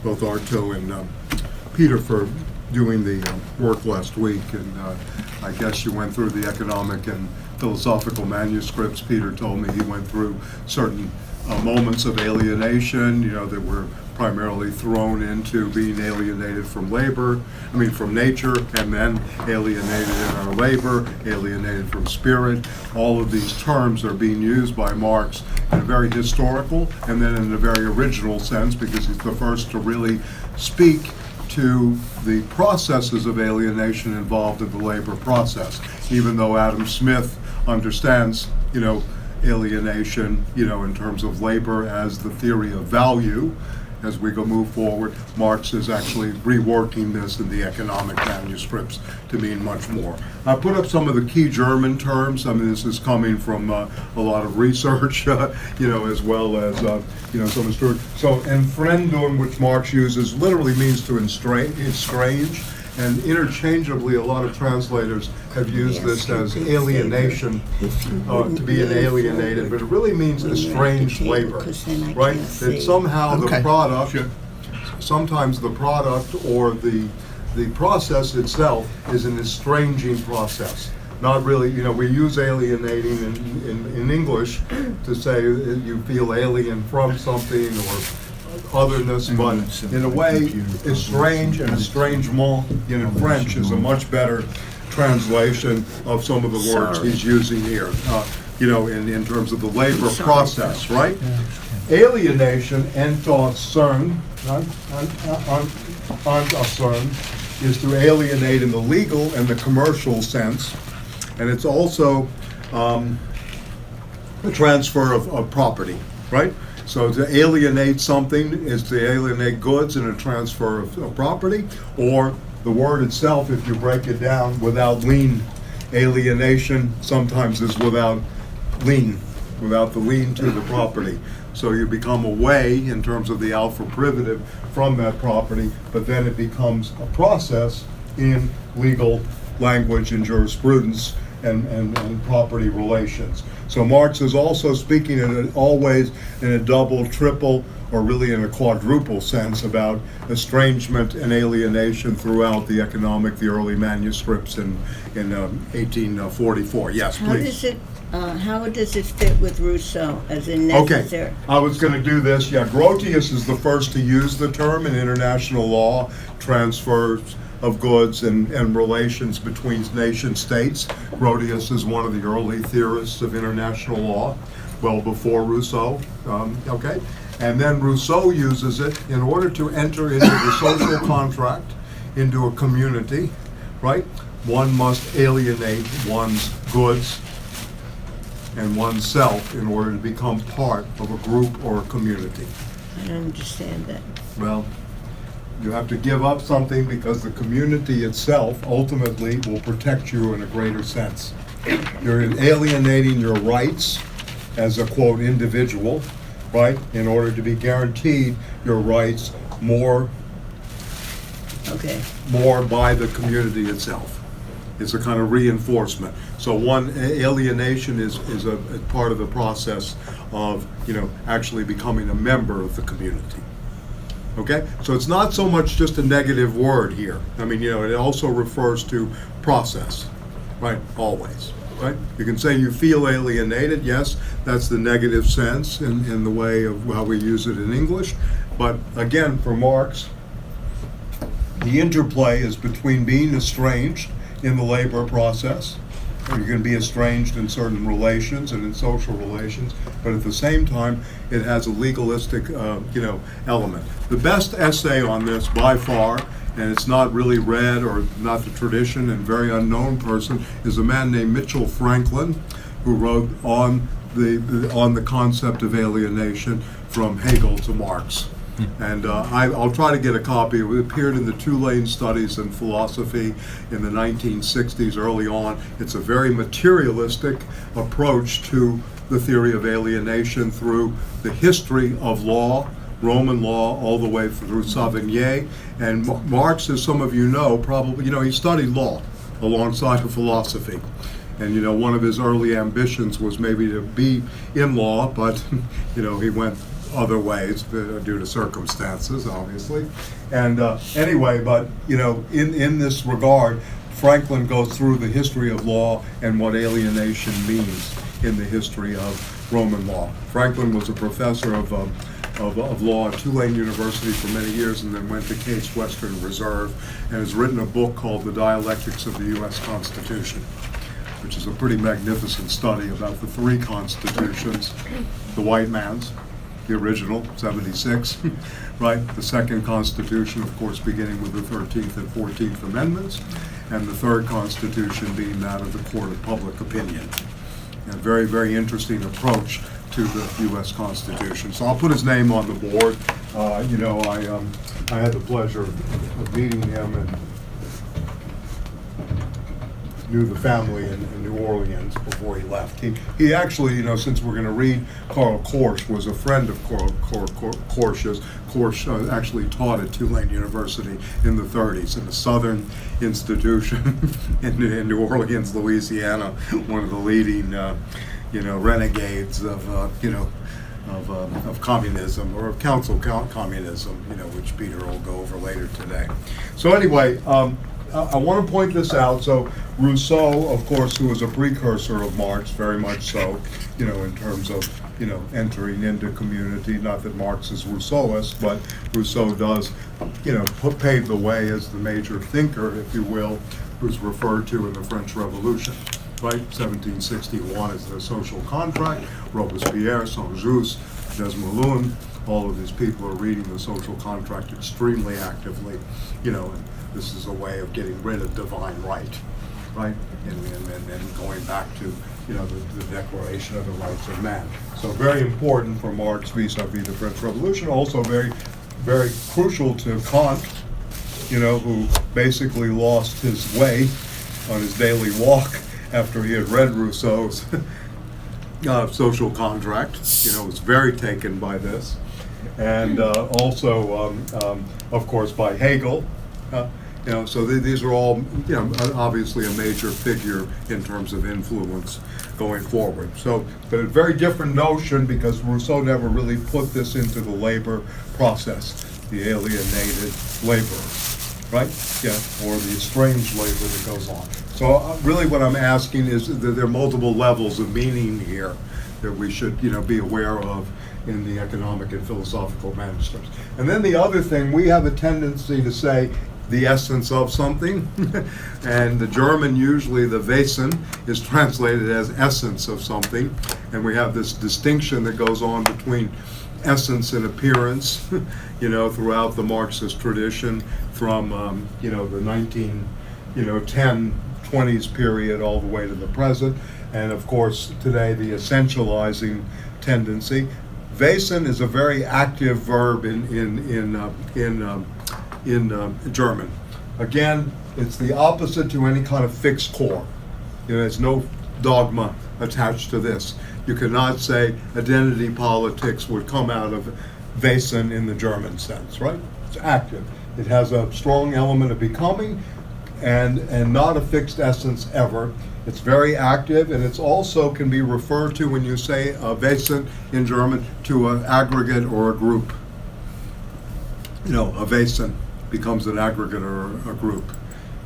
both Arto and Peter for doing the work last week. And I guess you went through the economic and philosophical manuscripts. Peter told me he went through certain moments of alienation, that were primarily thrown into being alienated from from nature, and then alienated in our labor, alienated from spirit. All of these terms are being used by Marx in a very historical and then in a very original sense, because he's the first to really speak to the processes of alienation involved in the labor process, even though Adam Smith understands, alienation, in terms of labor as the theory of value. As we move forward, Marx is actually reworking this in the economic manuscripts to mean much more. I put up some of the key German terms. This is coming from a lot of research, as well as, some history. So, Entfremdung, which Marx uses, literally means to estrange, and interchangeably a lot of translators have used this as alienation, to be an alienated, but it really means estranged labor, right? That somehow the product, sometimes the product or the process itself is an estranging process. Not really, we use alienating in English to say you feel alien from something or otherness, but in a way, estrange and estrangement in French is a much better translation of some of the words he's using here, in terms of the labor process, right? Alienation, entaussern, is to alienate in the legal and the commercial sense, and it's also a transfer of property, right? So to alienate something is to alienate goods in a transfer of property, or the word itself, if you break it down, without lien. Alienation sometimes is without lien, without the lien to the property. So you become away in terms of the alpha privative from that property, but then it becomes a process in legal language and jurisprudence and property relations. So Marx is also speaking always in a double, triple, or really in a quadruple sense about estrangement and alienation throughout the early manuscripts in 1844. Yes, please. How does it fit with Russo as in necessary? Okay, I was going to do this. Yeah, Grotius is the first to use the term in international law, transfers of goods and relations between nation states. Grotius is one of the early theorists of international law, well before Rousseau, And then Rousseau uses it in order to enter into the social contract, into a community, right? One must alienate one's goods and oneself in order to become part of a group or a community. I don't understand that. Well, you have to give up something because the community itself ultimately will protect you in a greater sense. You're alienating your rights as a, quote, individual, right, in order to be guaranteed your rights more by the community itself. It's a kind of reinforcement. So alienation is a part of the process of, actually becoming a member of the community. Okay, so it's not so much just a negative word here. It also refers to process, right? Always, right? You can say you feel alienated. Yes, that's the negative sense in the way of how we use it in English. But again, for Marx, the interplay is between being estranged in the labor process. You can be estranged in certain relations and in social relations, but at the same time, it has a legalistic, element. The best essay on this by far, and it's not really read or not the tradition and very unknown person, is a man named Mitchell Franklin, who wrote on the concept of alienation from Hegel to Marx. And I'll try to get a copy. It appeared in the Tulane Studies in Philosophy in the 1960s, early on. It's a very materialistic approach to the theory of alienation through the history of law, Roman law, all the way through Savigny. And Marx, as some of you know, probably, he studied law alongside of philosophy. And, one of his early ambitions was maybe to be in law, but, he went other ways due to circumstances, obviously. And anyway, but in this regard, Franklin goes through the history of law and what alienation means in the history of Roman law. Franklin was a professor of law at Tulane University for many years, and then went to Case Western Reserve, and has written a book called The Dialectics of the U.S. Constitution, which is a pretty magnificent study about the three constitutions: the white man's, the original, 76, right? The second constitution, of course, beginning with the 13th and 14th Amendments, and the third constitution being that of the court of public opinion. A very, very interesting approach to the U.S. Constitution. So I'll put his name on the board. I had the pleasure of meeting him and knew the family in New Orleans before he left. He actually, since we're going to read Karl Korsch, was a friend of Korsch's. Korsch actually taught at Tulane University in the 30s in a Southern institution in New Orleans, Louisiana, one of the leading, renegades of communism, or of council communism, which Peter will go over later today. So anyway, I want to point this out. So Russo, of course, who was a precursor of Marx, very much so, in terms of, entering into community. Not that Marx is Rousseauist, but Rousseau does, pave the way as the major thinker, if you will, who's referred to in the French Revolution, right? 1761 is the social contract. Robespierre, Saint-Just, Desmoulins, all of these people are reading the social contract extremely actively, and this is a way of getting rid of divine right, and going back to, the Declaration of the Rights of Man. So very important for Marx vis-a-vis the French Revolution. Also very, very crucial to Kant, who basically lost his way on his daily walk after he had read Rousseau's social contract. Was very taken by this. And also, of course, by Hegel. So these are all, obviously a major figure in terms of influence going forward. So, but a very different notion, because Rousseau never really put this into the labor process, the alienated laborers, right? Yeah, or the estranged labor that goes on. So really what I'm asking is that there are multiple levels of meaning here that we should, be aware of in the economic and philosophical manuscripts. And then the other thing, we have a tendency to say the essence of something, and the German, usually the Wesen, is translated as essence of something, and we have this distinction that goes on between essence and appearance, throughout the Marxist tradition from, the 20s period all the way to the present, and of course today the essentializing tendency. Wesen is a very active verb in German. Again, it's the opposite to any kind of fixed core. There's no dogma attached to this. You cannot say identity politics would come out of Wesen in the German sense, right? It's active. It has a strong element of becoming and not a fixed essence ever. It's very active, and it's also can be referred to, when you say Wesen in German, to an aggregate or a group. A Wesen becomes an aggregate or a group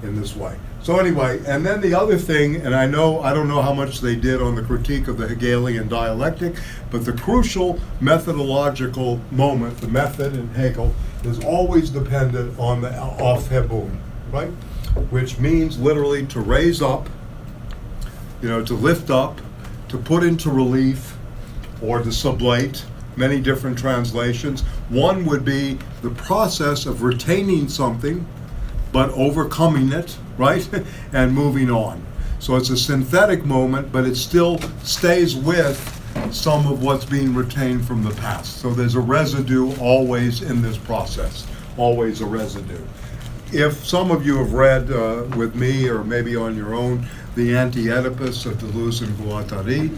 in this way. So anyway, and then the other thing, and I don't know how much they did on the critique of the Hegelian dialectic, but the crucial methodological moment, the method in Hegel, is always dependent on the Aufhebung, right? Which means literally to raise up, to lift up, to put into relief, or to sublate. Many different translations. One would be the process of retaining something, but overcoming it, right? And moving on. So it's a synthetic moment, but it still stays with some of what's being retained from the past. So there's a residue always in this process, always a residue. If some of you have read with me, or maybe on your own, the Anti-Oedipus of Deleuze and Guattari,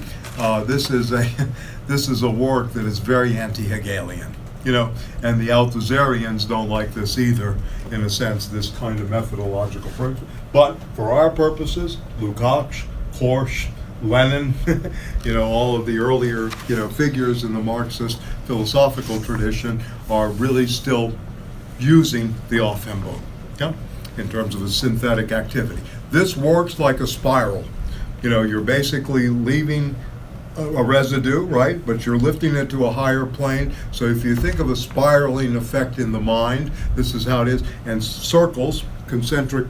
this is a work that is very anti-Hegelian, and the Althuserians don't like this either, in a sense, this kind of methodological principle. But for our purposes, Lukacs, Korsch, Lenin, all of the earlier, figures in the Marxist philosophical tradition are really still using the Offhead mode, in terms of a synthetic activity. This works like a spiral. You're basically leaving a residue, right? But you're lifting it to a higher plane. So if you think of a spiraling effect in the mind, this is how it is. And circles, concentric,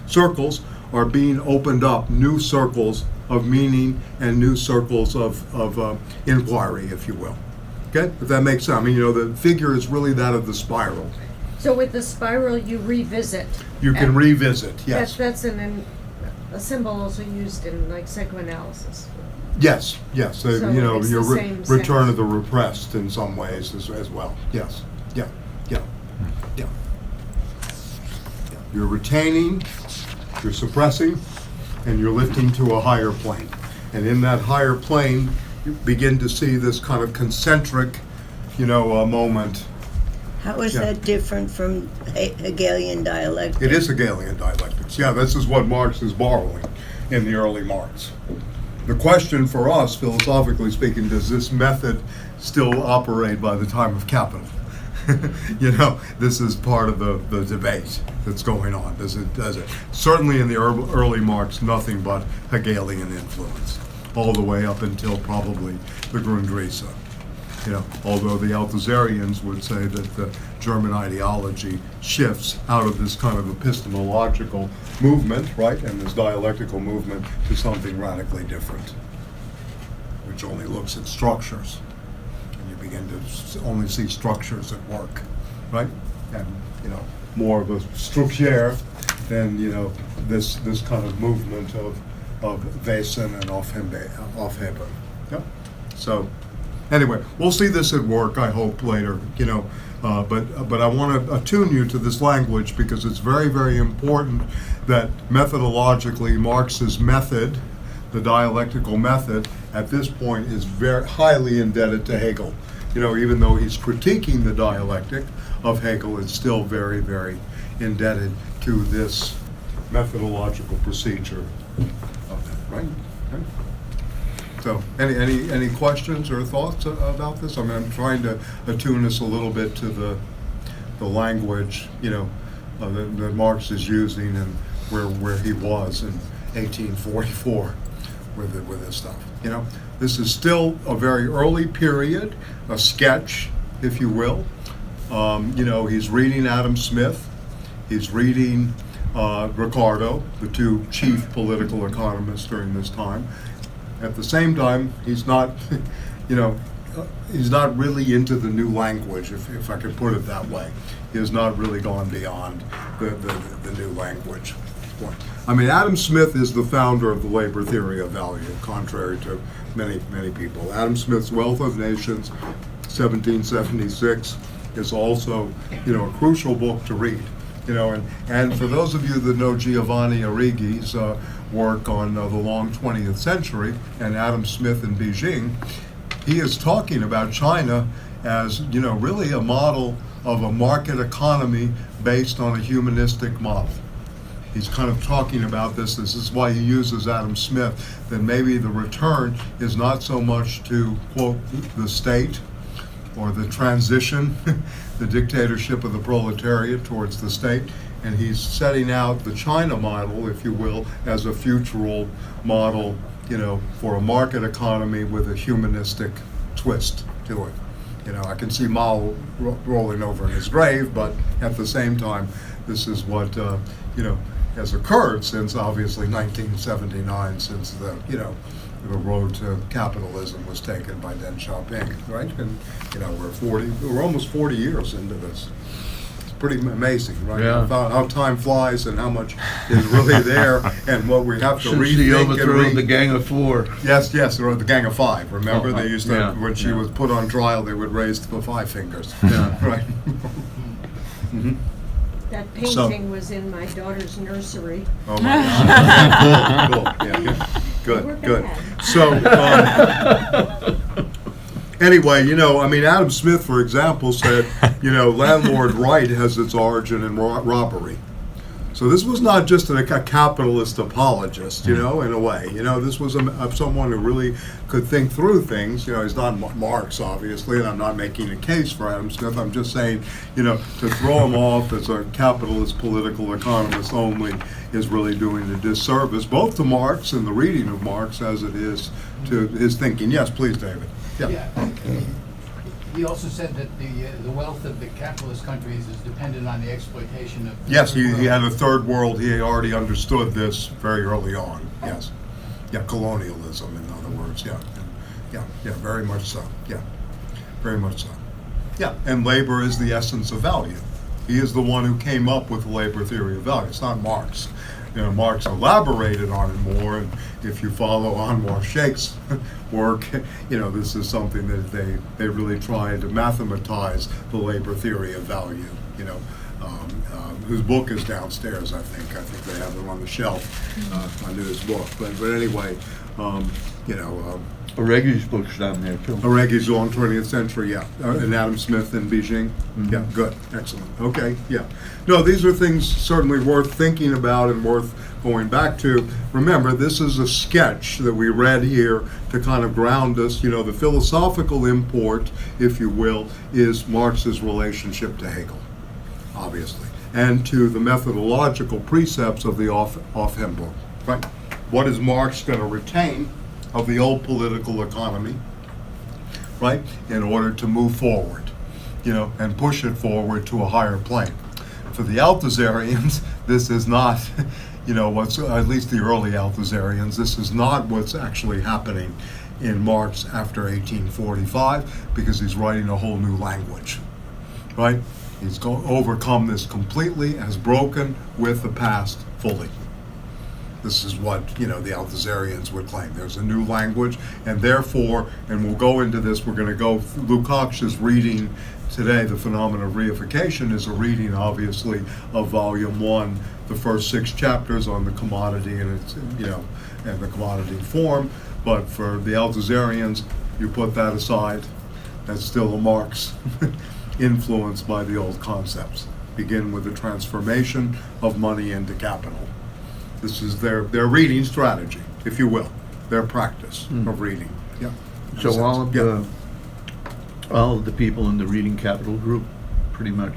circles are being opened up, new circles of meaning and new circles of inquiry, if you will. Okay? If that makes sense. The figure is really that of the spiral. So with the spiral, you revisit. You can revisit, yes. That's a symbol also used in like psychoanalysis. Yes. So it's your the same return sense. of the repressed in some ways as well. Yes. Yeah. You're retaining, you're suppressing, and you're lifting to a higher plane. And in that higher plane, you begin to see this kind of concentric, moment. How is that different from Hegelian dialectic? It is Hegelian dialectics. Yeah, this is what Marx is borrowing in the early Marx. The question for us, philosophically speaking, does this method still operate by the time of Capital? This is part of the debate that's going on. Does it? Certainly in the early Marx, nothing but Hegelian influence, all the way up until probably the Grundrisse. Although the Althuserians would say that the German ideology shifts out of this kind of epistemological movement, right, and this dialectical movement to something radically different, which only looks at structures. And you begin to only see structures at work, right? And, more of a structure than, this kind of movement of Wesen and Aufheben. Yep. So, anyway, we'll see this at work, I hope, later, but I want to attune you to this language because it's very, very important that methodologically Marx's method, the dialectical method, at this point is very highly indebted to Hegel. Even though he's critiquing the dialectic of Hegel, it's still very, very indebted to this methodological procedure of it, right? Okay. So, any questions or thoughts about this? I'm trying to attune us a little bit to the language, that Marx is using and where he was in 1844 with this stuff. This is still a very early period, a sketch, if you will. He's reading Adam Smith, he's reading Ricardo, the two chief political economists during this time. At the same time, he's not, he's not really into the new language, if I could put it that way. He has not really gone beyond the new language. Adam Smith is the founder of the labor theory of value, contrary to many, many people. Adam Smith's Wealth of Nations, 1776, is also, a crucial book to read. And for those of you that know Giovanni Arrighi's work on the long 20th century and Adam Smith in Beijing, he is talking about China as, really a model of a market economy based on a humanistic model. He's kind of talking about this. This is why he uses Adam Smith, that maybe the return is not so much to, quote, the state or the transition, the dictatorship of the proletariat towards the state, and he's setting out the China model, if you will, as a futural model, for a market economy with a humanistic twist to it. I can see Mao rolling over in his grave, but at the same time, this is what, has occurred since obviously 1979, since the road to capitalism was taken by Deng Xiaoping, right? And we're almost 40 years into this. It's pretty amazing, right? Yeah. How time flies and how much is really there, and what we have to Since rethink she overthrew and the Gang of Four. Yes, or the Gang of Five. Remember, they used to, yeah, when she was put on trial, they would raise the 5 fingers. Yeah. Right. Mm-hmm. That painting was in my daughter's nursery. Oh my God. Cool. Yeah. We're Good. bad. So, anyway, Adam Smith, for example, said, landlord right has its origin in robbery. So this was not just a capitalist apologist, in a way. This was someone who really could think through things. He's not Marx, obviously, and I'm not making a case for Adam Smith. I'm just saying, to throw him off as a capitalist political economist only is really doing a disservice, both to Marx and the reading of Marx as it is to his thinking. Yes, please, David. Yeah. He also said that the wealth of the capitalist countries is dependent on the exploitation of. Yes, he had a third world. He already understood this very early on. Yes, colonialism, in other words. Yeah, very much so. Yeah, very much so. Yeah, and labor is the essence of value. He is the one who came up with the labor theory of value. It's not Marx. Marx elaborated on it more, and if you follow Anwar Sheikh's work, this is something that they really tried to mathematize the labor theory of value, whose book is downstairs, I think. I think they have it on the shelf, under his book. But anyway, Oregi's book's down there, too. Oregi's Long 20th Century, and Adam Smith and Beijing. Yeah, good, excellent. Okay, yeah. No, these are things certainly worth thinking about and worth going back to. Remember, this is a sketch that we read here to kind of ground us. The philosophical import, if you will, is Marx's relationship to Hegel, obviously, and to the methodological precepts of the Offhead book. Right? What is Marx going to retain of the old political economy, right, in order to move forward, and push it forward to a higher plane? For the Althusserians, this is not, what's, at least the early Althusserians, this is not what's actually happening in Marx after 1845, because he's writing a whole new language, right? He's overcome this completely, has broken with the past fully. This is what, the Althusserians would claim. There's a new language, and therefore, and we'll go into this, we're going to go, Lukacs is reading today, The Phenomenon of Reification is a reading, obviously, of Volume 1, the first 6 chapters on the commodity and its, and the commodity form. But for the Althusserians, you put that aside, that's still a Marx influenced by the old concepts. Begin with the transformation of money into capital. This is their reading strategy, if you will, their practice of reading. Yeah. So all of the people in the Reading Capital group pretty much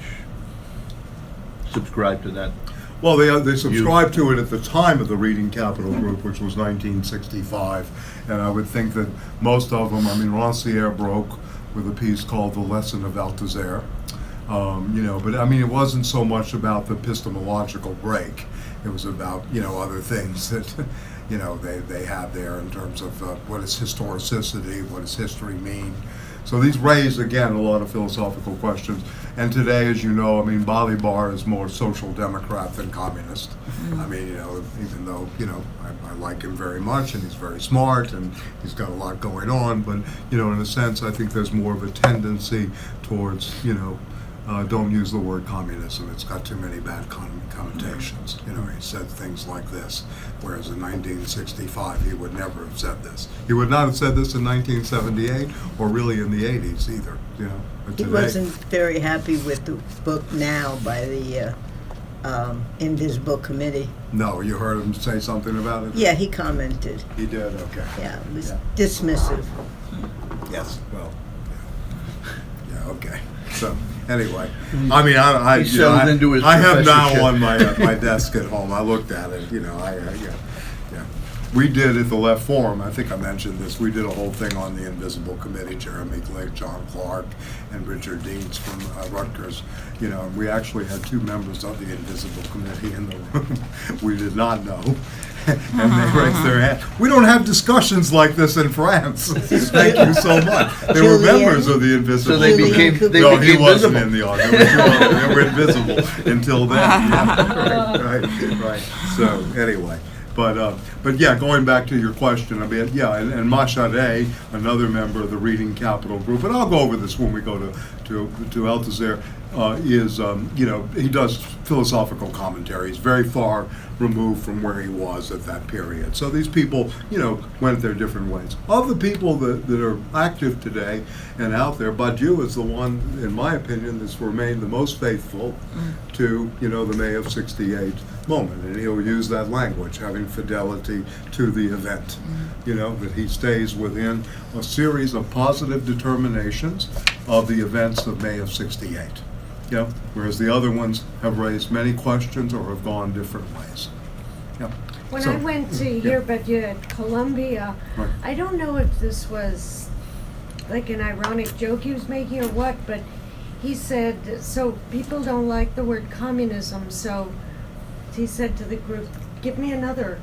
subscribe to that. Well, they subscribed to it at the time of the Reading Capital group, which was 1965, and I would think that most of them, Rancière broke with a piece called The Lesson of Althusser, but it wasn't so much about the epistemological break. It was about, other things that, they had there in terms of what is historicity, what does history mean. So these raise, again, a lot of philosophical questions. And today, as you know, Balibar is more social democrat than communist. Even though, I like him very much, and he's very smart, and he's got a lot going on, but, in a sense, I think there's more of a tendency towards, don't use the word communism. It's got too many bad connotations. He said things like this, whereas in 1965 he would never have said this. He would not have said this in 1978 or really in the 80s either. But he wasn't very happy with the book now by the Invisible Committee. No, you heard him say something about it? Yeah, he commented. He did. Okay. Yeah, it was dismissive. Yes. Well. Yeah. Okay. So anyway, I have now on my desk at home. I looked at it. We did at the Left Forum, I think I mentioned this, we did a whole thing on the Invisible Committee, Jeremy Glick, John Clark, and Richard Deans from Rutgers. We actually had 2 members of the Invisible Committee in the room we did not know. And they raised their hand. We don't have discussions like this in France. Thank you so much. They were members of the Invisible. So they became No, he wasn't visible. in the audience. They were invisible until then. Yeah. Right. So anyway. But yeah, going back to your question, and Machade, another member of the Reading Capital group, and I'll go over this when we go to to Althusser is, he does philosophical commentaries very far removed from where he was at that period. So these people, went their different ways. Of the people that are active today and out there, Badiou is the one, in my opinion, that's remained the most faithful to, the May of '68 moment. And he'll use that language, having fidelity to the event. That he stays within a series of positive determinations of the events of May of '68. Whereas the other ones have raised many questions or have gone different ways. When So, I went to hear Badiou at Columbia, Right. I don't know if this was like an ironic joke he was making or what, but he said, so people don't like the word communism, so he said to the group, give me another,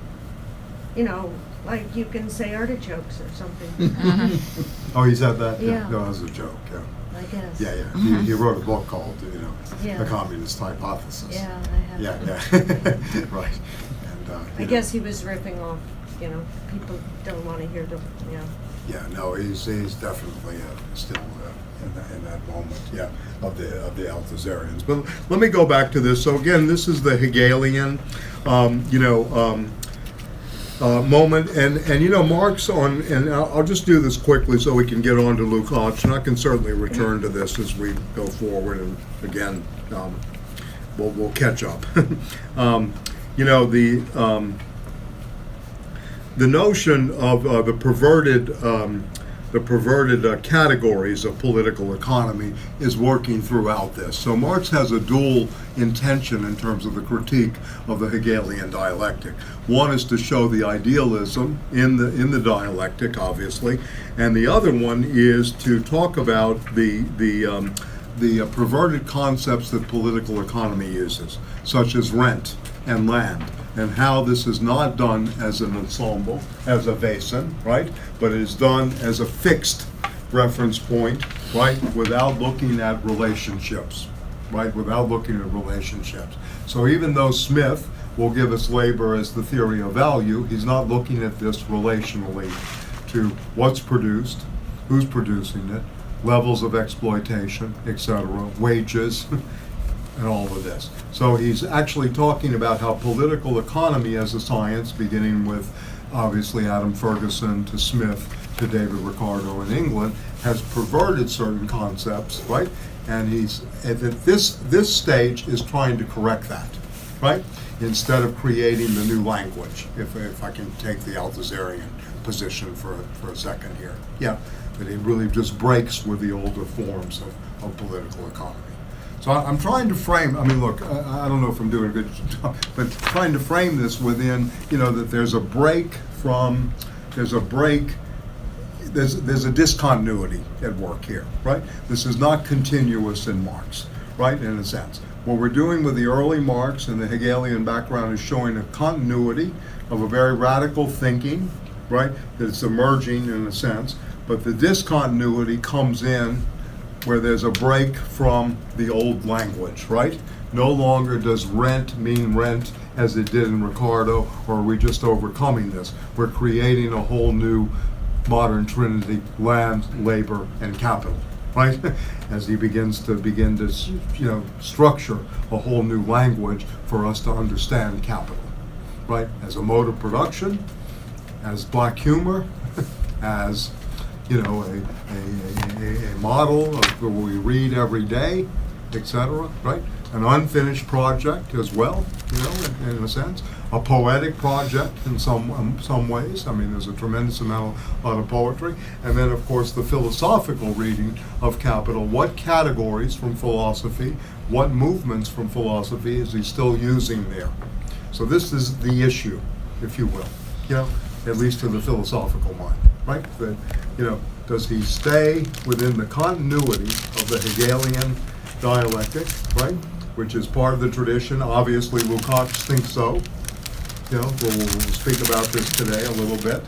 like you can say artichokes or something, Oh, he said that? Yeah. No, that was a joke, yeah. I guess. Yeah. He wrote a book called, Yeah. The Communist Hypothesis. Yeah, I have. Yeah. Right. And, I guess he was ripping off, people don't want to hear the, Yeah, no, he's definitely still in that moment, yeah, of the Althusserians. But let me go back to this. So again, this is the Hegelian, moment, and Marx and I'll just do this quickly so we can get on to Lukacs, and I can certainly return to this as we go forward, and again, we'll catch up. The notion of the perverted categories of political economy is working throughout this. So Marx has a dual intention in terms of the critique of the Hegelian dialectic. One is to show the idealism in the dialectic, obviously, and the other one is to talk about the perverted concepts that political economy uses, such as rent and land, and how this is not done as an ensemble, as a Wesen, right? But it is done as a fixed reference point, right? Without looking at relationships, right? Without looking at relationships. So even though Smith will give us labor as the theory of value, he's not looking at this relationally to what's produced, who's producing it, levels of exploitation, etc., wages, and all of this. So he's actually talking about how political economy as a science, beginning with obviously Adam Ferguson to Smith to David Ricardo in England, has perverted certain concepts, right? And he's at this stage is trying to correct that, right? Instead of creating the new language, if I can take the Althusserian position for a second here. Yeah, that it really just breaks with the older forms of political economy. So I'm trying to frame, look, I don't know if I'm doing a good job, but trying to frame this within, that there's a discontinuity at work here, right? This is not continuous in Marx, right, in a sense. What we're doing with the early Marx and the Hegelian background is showing a continuity of a very radical thinking, right, that's emerging in a sense, but the discontinuity comes in where there's a break from the old language, right? No longer does rent mean rent as it did in Ricardo, or are we just overcoming this? We're creating a whole new modern trinity, land, labor, and capital, right? As he begins to structure a whole new language for us to understand capital, right? As a mode of production, as black humor, as a model of what we read every day, etc., right? An unfinished project as well, in a sense. A poetic project in some ways. There's a tremendous lot of poetry. And then, of course, the philosophical reading of capital. What categories from philosophy, what movements from philosophy is he still using there? So this is the issue, if you will, at least to the philosophical mind, right? That, does he stay within the continuity of the Hegelian dialectic, right? Which is part of the tradition. Obviously, Lukacs thinks so. We'll speak about this today a little bit.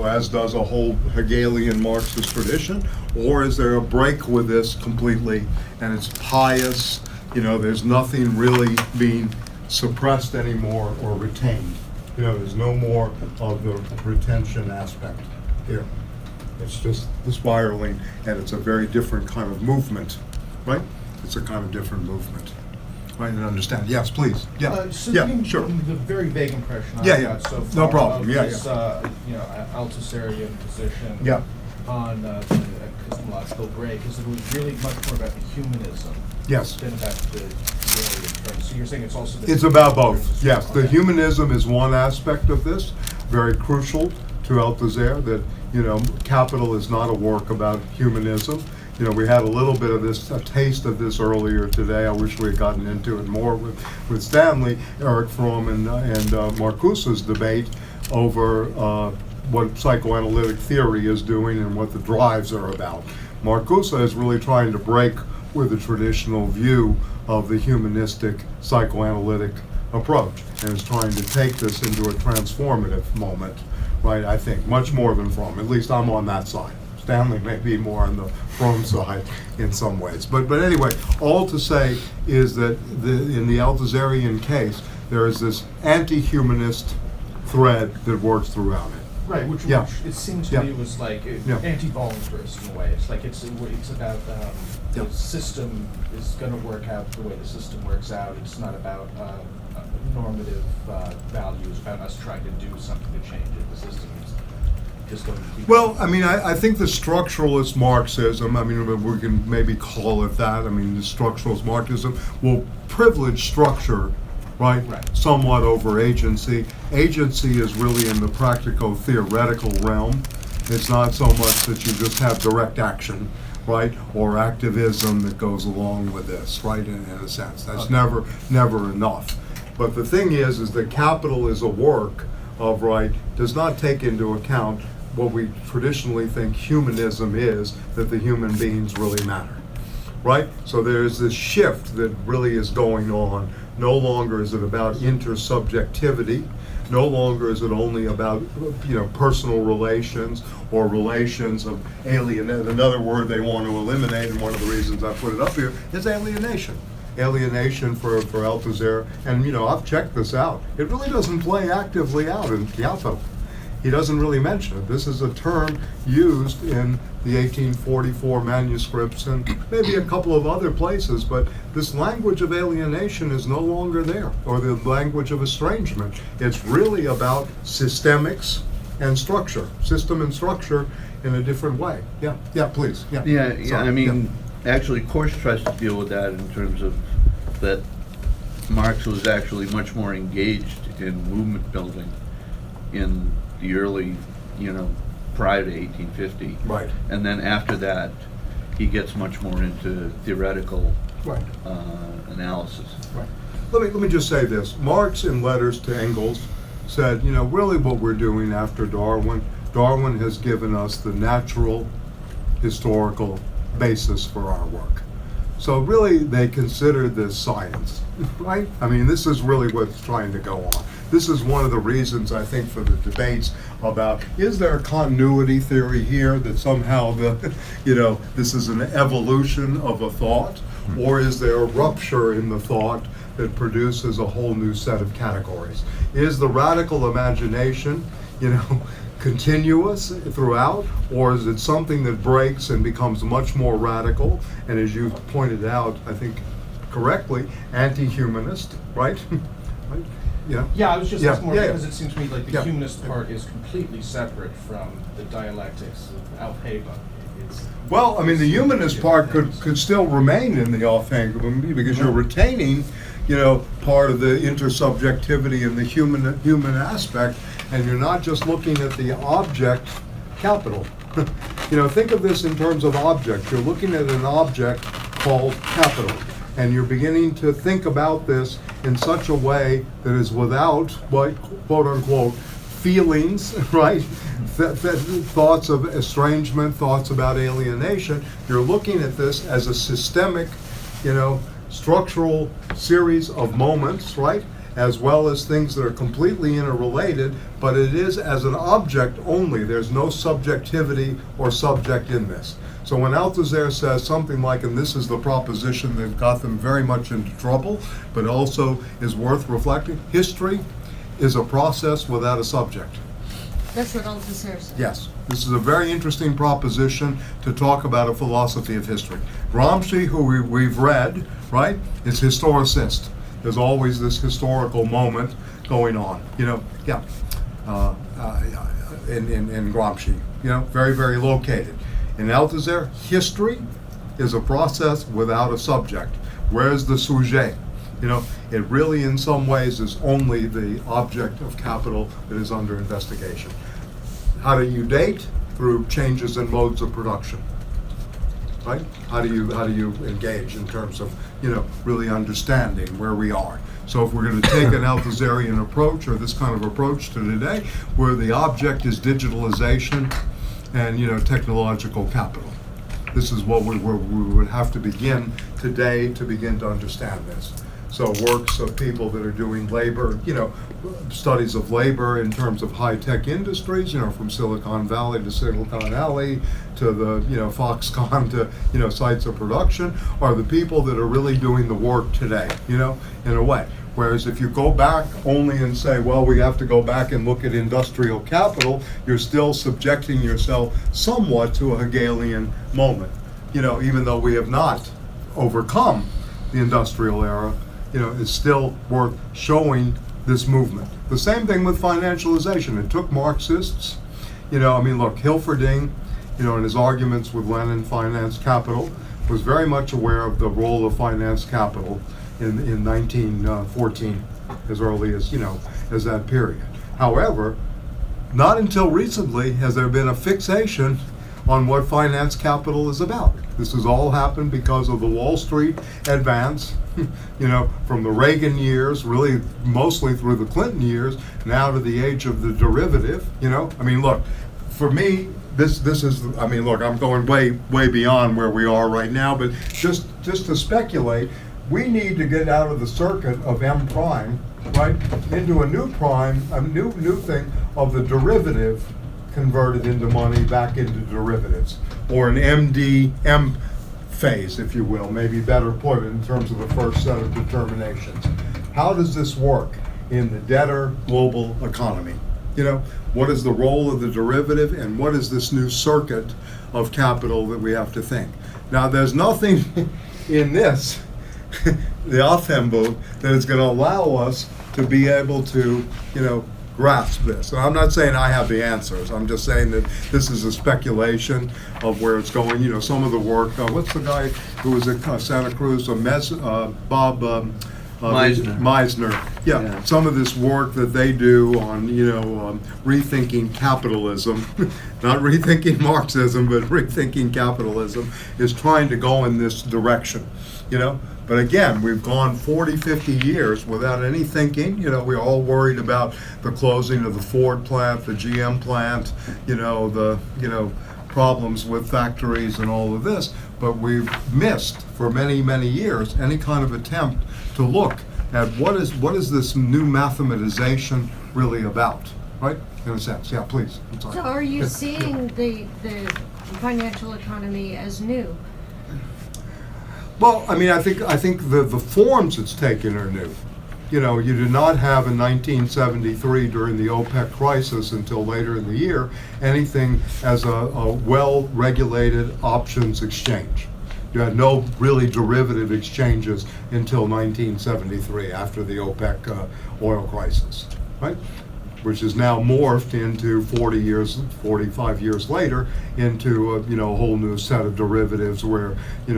As does a whole Hegelian Marxist tradition. Or is there a break with this completely, and it's pious? There's nothing really being suppressed anymore or retained. There's no more of the retention aspect here. It's just the spiraling, and it's a very different kind of movement, right? It's a kind of different movement. Right, and understand. Yes, please. Yeah, So yeah, the, sure. the very vague impression Yeah, I've yeah. got so No far problem. of Yeah, this, yeah. Althusserian position Yeah. on the epistemological break is that it was really much more about the humanism Yes. than about the reorient terms. So you're saying it's also the It's about both, yes. The Okay. humanism is one aspect of this, very crucial to Althusser, that, Capital is not a work about humanism. We had a little bit of this, a taste of this earlier today. I wish we had gotten into it more with Stanley, Eric Fromm, and Marcuse's debate over what psychoanalytic theory is doing and what the drives are about. Marcuse is really trying to break with the traditional view of the humanistic psychoanalytic approach, and is trying to take this into a transformative moment, right? I think much more than Fromm. At least I'm on that side. Stanley may be more on the Fromm side in some ways. But anyway, all to say is that in the Althusserian case, there is this anti-humanist thread that works throughout it. Right, which Yeah. it seems to Yeah. me was like Yeah. anti-voluntarist in a way. It's like it's about Yeah. the system is going to work out the way the system works out. It's not about normative values, about us trying to do something to change it. The system is just going to keep. Well, I think the structuralist Marxism, we can maybe call it that, the structuralist Marxism will privilege structure, right? Right. Somewhat over agency. Agency is really in the practico-theoretical realm. It's not so much that you just have direct action, right? Or activism that goes along with this, right, in a sense. That's Okay. never enough. But the thing is that Capital is a work of, right, does not take into account what we traditionally think humanism is, that the human beings really matter, right? So there's this shift that really is going on. No longer is it about intersubjectivity. No longer is it only about, personal relations or relations of Another word they want to eliminate, and one of the reasons I put it up here, is alienation. Alienation for Althusser, and I've checked this out. It really doesn't play actively out in Piazza. He doesn't really mention it. This is a term used in the 1844 manuscripts and maybe a couple of other places, but this language of alienation is no longer there, or the language of estrangement. It's really about systemics and structure, system and structure in a different way. Yeah, please. Yeah, Sorry, actually, Korsch tries to deal with that in terms of that Marx was actually much more engaged in movement building in the early, prior to 1850. Right. And then after that, he gets much more into theoretical Right. analysis. Right. Let me just say this. Marx, in letters to Engels, said, really what we're doing after Darwin has given us the natural historical basis for our work. So really, they consider this science, right? This is really what's trying to go on. This is one of the reasons, I think, for the debates about, is there a continuity theory here that somehow this is an evolution of a thought, or is there a rupture in the thought that produces a whole new set of categories? Is the radical imagination, continuous throughout, or is it something that breaks and becomes much more radical, and as you pointed out, I think correctly, anti-humanist, right? Right? Yeah, I was just asking more yeah. because it seems to me like the Yeah. humanist part is completely separate from the dialectics of Alheba. Well, the humanist part could still remain in the Offhead because you're retaining, part of the intersubjectivity and the human aspect, and you're not just looking at the object capital. Think of this in terms of object. You're looking at an object called capital, and you're beginning to think about this in such a way that is without, quote unquote, feelings, right? Thoughts of estrangement, thoughts about alienation. You're looking at this as a systemic, structural series of moments, right? As well as things that are completely interrelated, but it is as an object only. There's no subjectivity or subject in this. So when Althusser says something like, and this is the proposition that got them very much into trouble, but also is worth reflecting, history is a process without a subject. That's what Althusser said. Yes, this is a very interesting proposition to talk about a philosophy of history. Gramsci, who we've read, right, is historicist. There's always this historical moment going on, in Gramsci, very, very located. In Althusser, history is a process without a subject. Where's the sujet? It really in some ways is only the object of capital that is under investigation. How do you date? Through changes in modes of production. Right? How do you engage in terms of, really understanding where we are? So if we're going to take an Althusserian approach, or this kind of approach to today, where the object is digitalization and, technological capital. This is what we would have to begin today to begin to understand this. So works of people that are doing labor, studies of labor in terms of high-tech industries, from Silicon Valley to Silicon Alley to the, Foxconn to, sites of production, are the people that are really doing the work today, in a way. Whereas if you go back only and say, well, we have to go back and look at industrial capital, you're still subjecting yourself somewhat to a Hegelian moment. Even though we have not overcome the industrial era, it's still worth showing this movement. The same thing with financialization. It took Marxists, look, Hilferding, in his arguments with Lenin, finance capital, was very much aware of the role of finance capital in 1914, as early as, as that period. However, not until recently has there been a fixation on what finance capital is about. This has all happened because of the Wall Street advance, from the Reagan years, really mostly through the Clinton years, now to the age of the derivative, look, for me, this is, look, I'm going way beyond where we are right now, but just to speculate, we need to get out of the circuit of M prime, right, into a new prime, a new thing of the derivative converted into money back into derivatives, or an MDM phase, if you will, maybe better put in terms of the first set of determinations. How does this work in the debtor global economy? What is the role of the derivative, and what is this new circuit of capital that we have to think? Now, there's nothing in this, the Offhead, that is going to allow us to be able to, grasp this. And I'm not saying I have the answers. I'm just saying that this is a speculation of where it's going. Some of the work, what's the guy who was at Santa Cruz, Bob Meisner. Yeah, some of this work that they do on, rethinking capitalism, not rethinking Marxism, but rethinking capitalism, is trying to go in this direction, But again, we've gone 40, 50 years without any thinking. We're all worried about the closing of the Ford plant, the GM plant, the problems with factories and all of this. But we've missed for many, many years any kind of attempt to look at what is this new mathematization really about, right? In a sense, yeah, please. I'm sorry. So are you seeing the financial economy as new? Well, I think the forms it's taken are new. You did not have in 1973 during the OPEC crisis until later in the year anything as a well-regulated options exchange. You had no really derivative exchanges until 1973 after the OPEC oil crisis, right? Which is now morphed into 45 years later into a whole new set of derivatives where,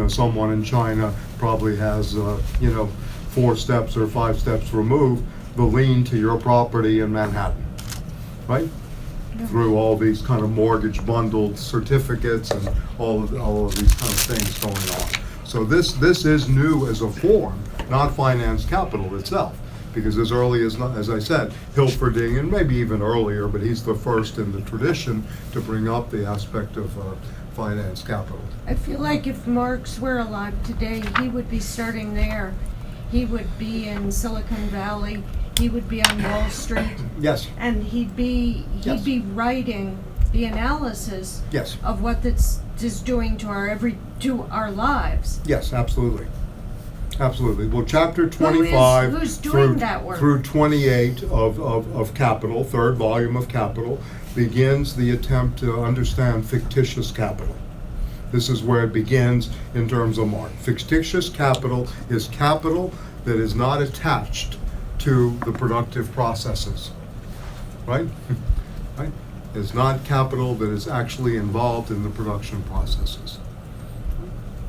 someone in China probably has, 4 steps or 5 steps removed the lien to your property in Manhattan, right? Through all these kind of mortgage bundled certificates and all of these kind of things going on. So this is new as a form, not finance capital itself. Because as early as I said, Hilferding, and maybe even earlier, but he's the first in the tradition to bring up the aspect of finance capital. I feel like if Marx were alive today, he would be starting there. He would be in Silicon Valley. He would be on Wall Street. Yes. And he'd be writing the analysis Yes. of what this is doing to our lives. Yes, absolutely. Absolutely. Well, chapter 25 who's doing that work? through 28 of Capital, third volume of Capital, begins the attempt to understand fictitious capital. This is where it begins in terms of Marx. Fictitious capital is capital that is not attached to the productive processes, right? Right? It's not capital that is actually involved in the production processes.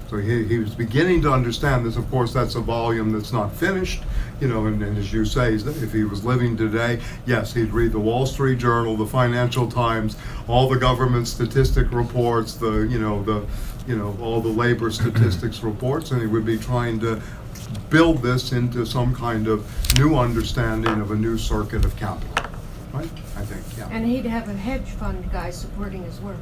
So he was beginning to understand this. Of course, that's a volume that's not finished, and as you say, if he was living today, yes, he'd read the Wall Street Journal, the Financial Times, all the government statistic reports, all the labor statistics reports, and he would be trying to build this into some kind of new understanding of a new circuit of capital, right? I think, yeah. And he'd have a hedge fund guy supporting his work.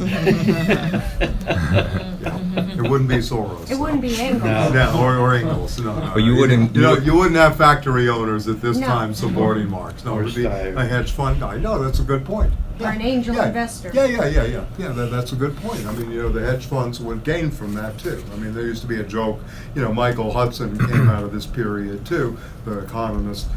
Yeah. It wouldn't be Soros. It wouldn't be Engels. Yeah, or Engels. No. But you wouldn't- You wouldn't have factory owners at this No. time supporting Marx. No, it Or would be Steyer. a hedge fund guy. No, that's a good point. Or an angel Yeah. investor. Yeah. That's a good point. I mean, the hedge funds would gain from that too. I mean, there used to be a joke. Michael Hudson came out of this period too, the economist.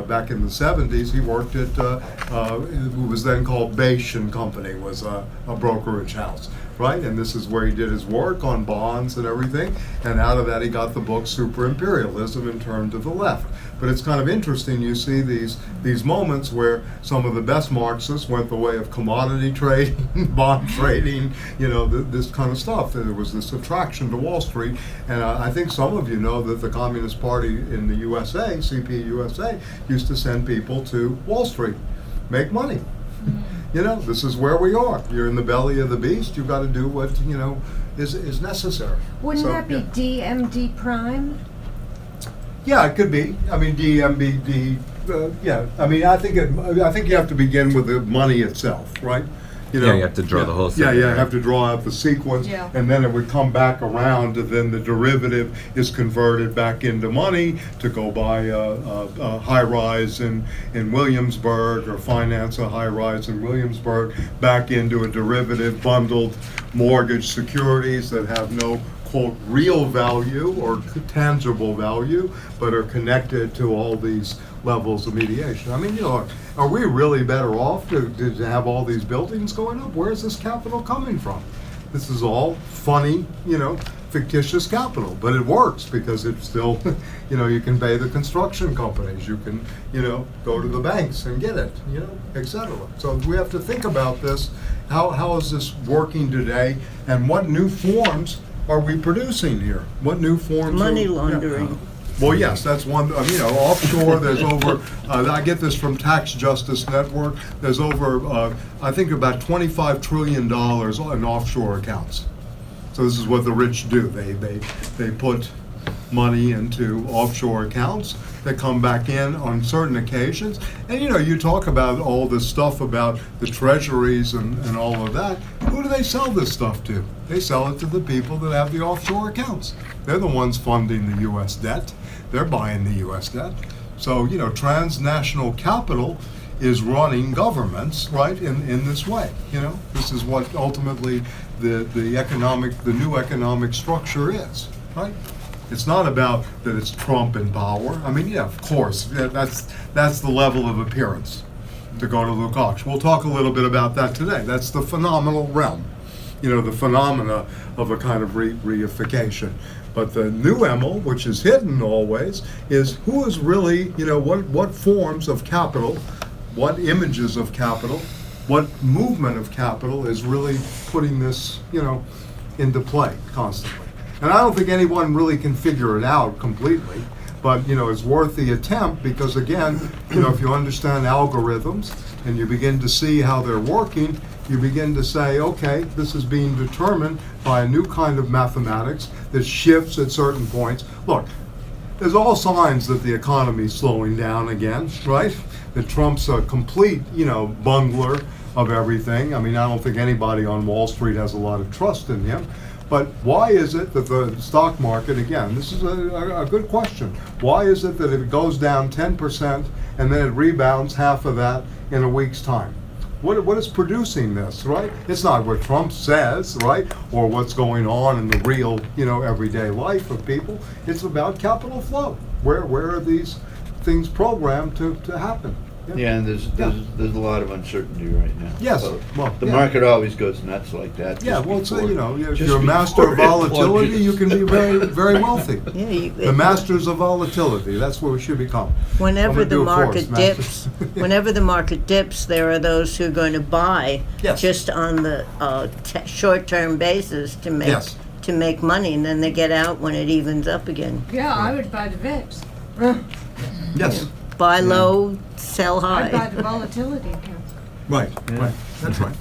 Back in the 70s, he worked at who was then called Bache and Company, was a brokerage house, right? And this is where he did his work on bonds and everything. And out of that, he got the book Super Imperialism and turned to the left. But it's kind of interesting. You see these moments where some of the best Marxists went the way of commodity trading, bond trading, this kind of stuff. There was this attraction to Wall Street, and I think some of you know that the Communist Party in the USA, CPUSA, used to send people to Wall Street, make money. This is where we are. You're in the belly of the beast. You've got to do what is necessary. Wouldn't So, that be yeah. DMD prime? Yeah, it could be. I mean, DMBD. Yeah. I mean, I think you have to begin with the money itself, right? Yeah, you have to draw the whole Yeah, thing. you have to draw out the sequence, Yeah. and then it would come back around, and then the derivative is converted back into money to go buy a high rise in Williamsburg, or finance a high rise in Williamsburg, back into a derivative bundled mortgage securities that have no quote real value or tangible value, but are connected to all these levels of mediation. I mean, are we really better off to have all these buildings going up? Where is this capital coming from? This is all funny, fictitious capital, but it works because it's still, you can pay the construction companies, you can, go to the banks and get it, etc. So we have to think about this. How is this working today, and what new forms are we producing here? What new forms? Money of, laundering. Well, yes, that's one. Offshore. There's over. I get this from Tax Justice Network. There's over, I think, about $25 trillion in offshore accounts. So this is what the rich do. They put money into offshore accounts that come back in on certain occasions. And you talk about all this stuff about the treasuries and all of that. Who do they sell this stuff to? They sell it to the people that have the offshore accounts. They're the ones funding the U.S. debt. They're buying the U.S. debt. So, transnational capital is running governments, right, in this way. This is what ultimately the new economic structure is, right? It's not about that it's Trump in power. I mean, yeah, of course, that's the level of appearance to go to Lukacs. We'll talk a little bit about that today. That's the phenomenal realm, the phenomena of a kind of reification. But the nouemal, which is hidden always, is who is really, what forms of capital, what images of capital, what movement of capital is really putting this, into play constantly. And I don't think anyone really can figure it out completely, but it's worth the attempt because, again, if you understand algorithms and you begin to see how they're working, you begin to say, okay, this is being determined by a new kind of mathematics that shifts at certain points. Look, there's all signs that the economy's slowing down again, right? That Trump's a complete, bungler of everything. I mean, I don't think anybody on Wall Street has a lot of trust in him. But why is it that the stock market, again, this is a good question. Why is it that if it goes down 10% and then it rebounds half of that in a week's time? What is producing this, right? It's not what Trump says, right? Or what's going on in the real, everyday life of people. It's about capital flow. Where are these things programmed to happen? Yeah, and there's a lot of uncertainty right now. Yes, So well, the yeah. market always goes nuts like that. Yeah, just well, it's, before- you know, if just you're a master of before it volatility, you can be very, very wealthy. Yeah, The masters of volatility, that's what we should become. whenever I'm the gonna do a market course, dips, masters. whenever the market dips, there are those who are going to buy Yes. just on the short-term basis Yes. to make money, and then they get out when it evens up again. Yeah, I would buy the VIX. Yes, Buy low, sell I'd buy high. the volatility account. right, right, that's right.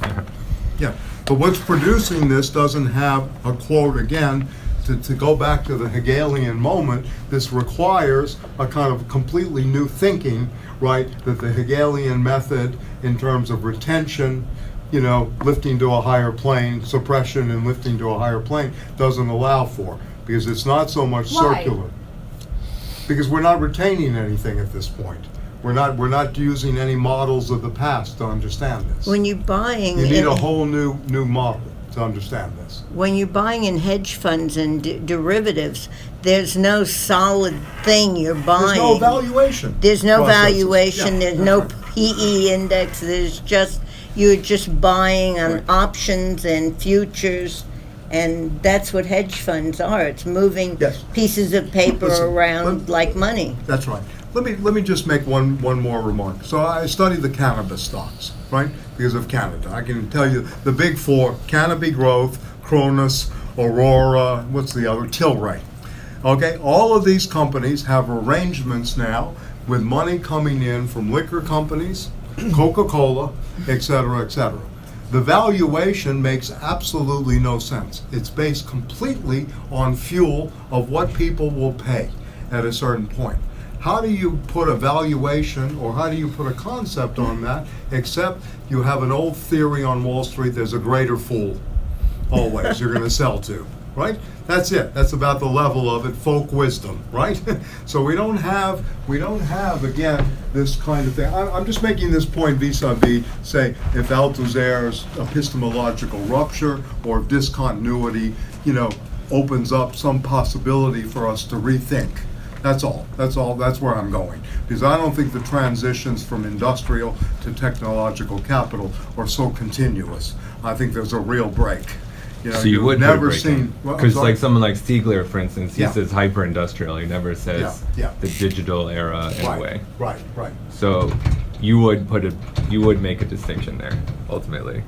Yeah, but what's producing this doesn't have a quote again. To go back to the Hegelian moment, this requires a kind of completely new thinking, right? That the Hegelian method in terms of retention, you know, lifting to a higher plane, suppression and lifting to a higher plane doesn't allow for, because it's not so much Why? circular. Because we're not retaining anything at this point. We're not using any models of the past to understand this. When you're buying, You need in- a whole new model to understand this. when you're buying in hedge funds and derivatives, there's no solid thing you're buying. There's no valuation. There's no processes. valuation, Yeah, there's that's no right. PE index, you're just buying on Right. options and futures, and that's what hedge funds are. It's moving Yes. pieces of paper Listen, around let- like money. That's right. Let me just make one more remark. So I study the cannabis stocks, right? Because of Canada. I can tell you the big four: Canopy Growth, Cronus, Aurora, what's the other? Tilray. Okay, all of these companies have arrangements now with money coming in from liquor companies, Coca-Cola, et cetera, et cetera. The valuation makes absolutely no sense. It's based completely on fuel of what people will pay at a certain point. How do you put a valuation or how do you put a concept on that except you have an old theory on Wall Street, there's a greater fool always you're going to sell to, right? That's it. That's about the level of it, folk wisdom, right? So we don't have again this kind of thing. I'm just making this point vis-a-vis, say, if Althusser's epistemological rupture or discontinuity, you know, opens up some possibility for us to rethink. That's all. That's where I'm going. Because I don't think the transitions from industrial to technological capital are so continuous. I think there's a real break. You know, So you you've would never put a break in. seen. well, I'm Because sorry. like someone like Stiegler, for instance, he Yeah. says hyper-industrial. He never says Yeah, yeah. the digital era in a way. Right. So you would make a distinction there ultimately,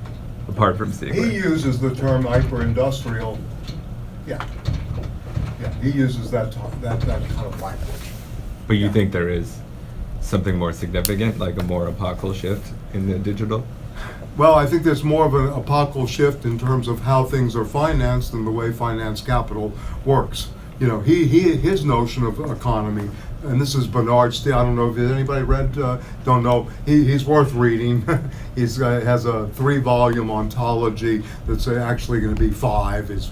apart from He Stiegler. uses the term hyper-industrial. Yeah. He uses that kind of language. But you yeah. think there is something more significant, like a more epochal shift in the digital? Well, I think there's more of an epochal shift in terms of how things are financed and the way finance capital works. You know, his notion of economy, and this is Bernard Steele. I don't know if anybody read. Don't know. He's worth reading. He's has a 3-volume ontology that's actually going to be 5. It's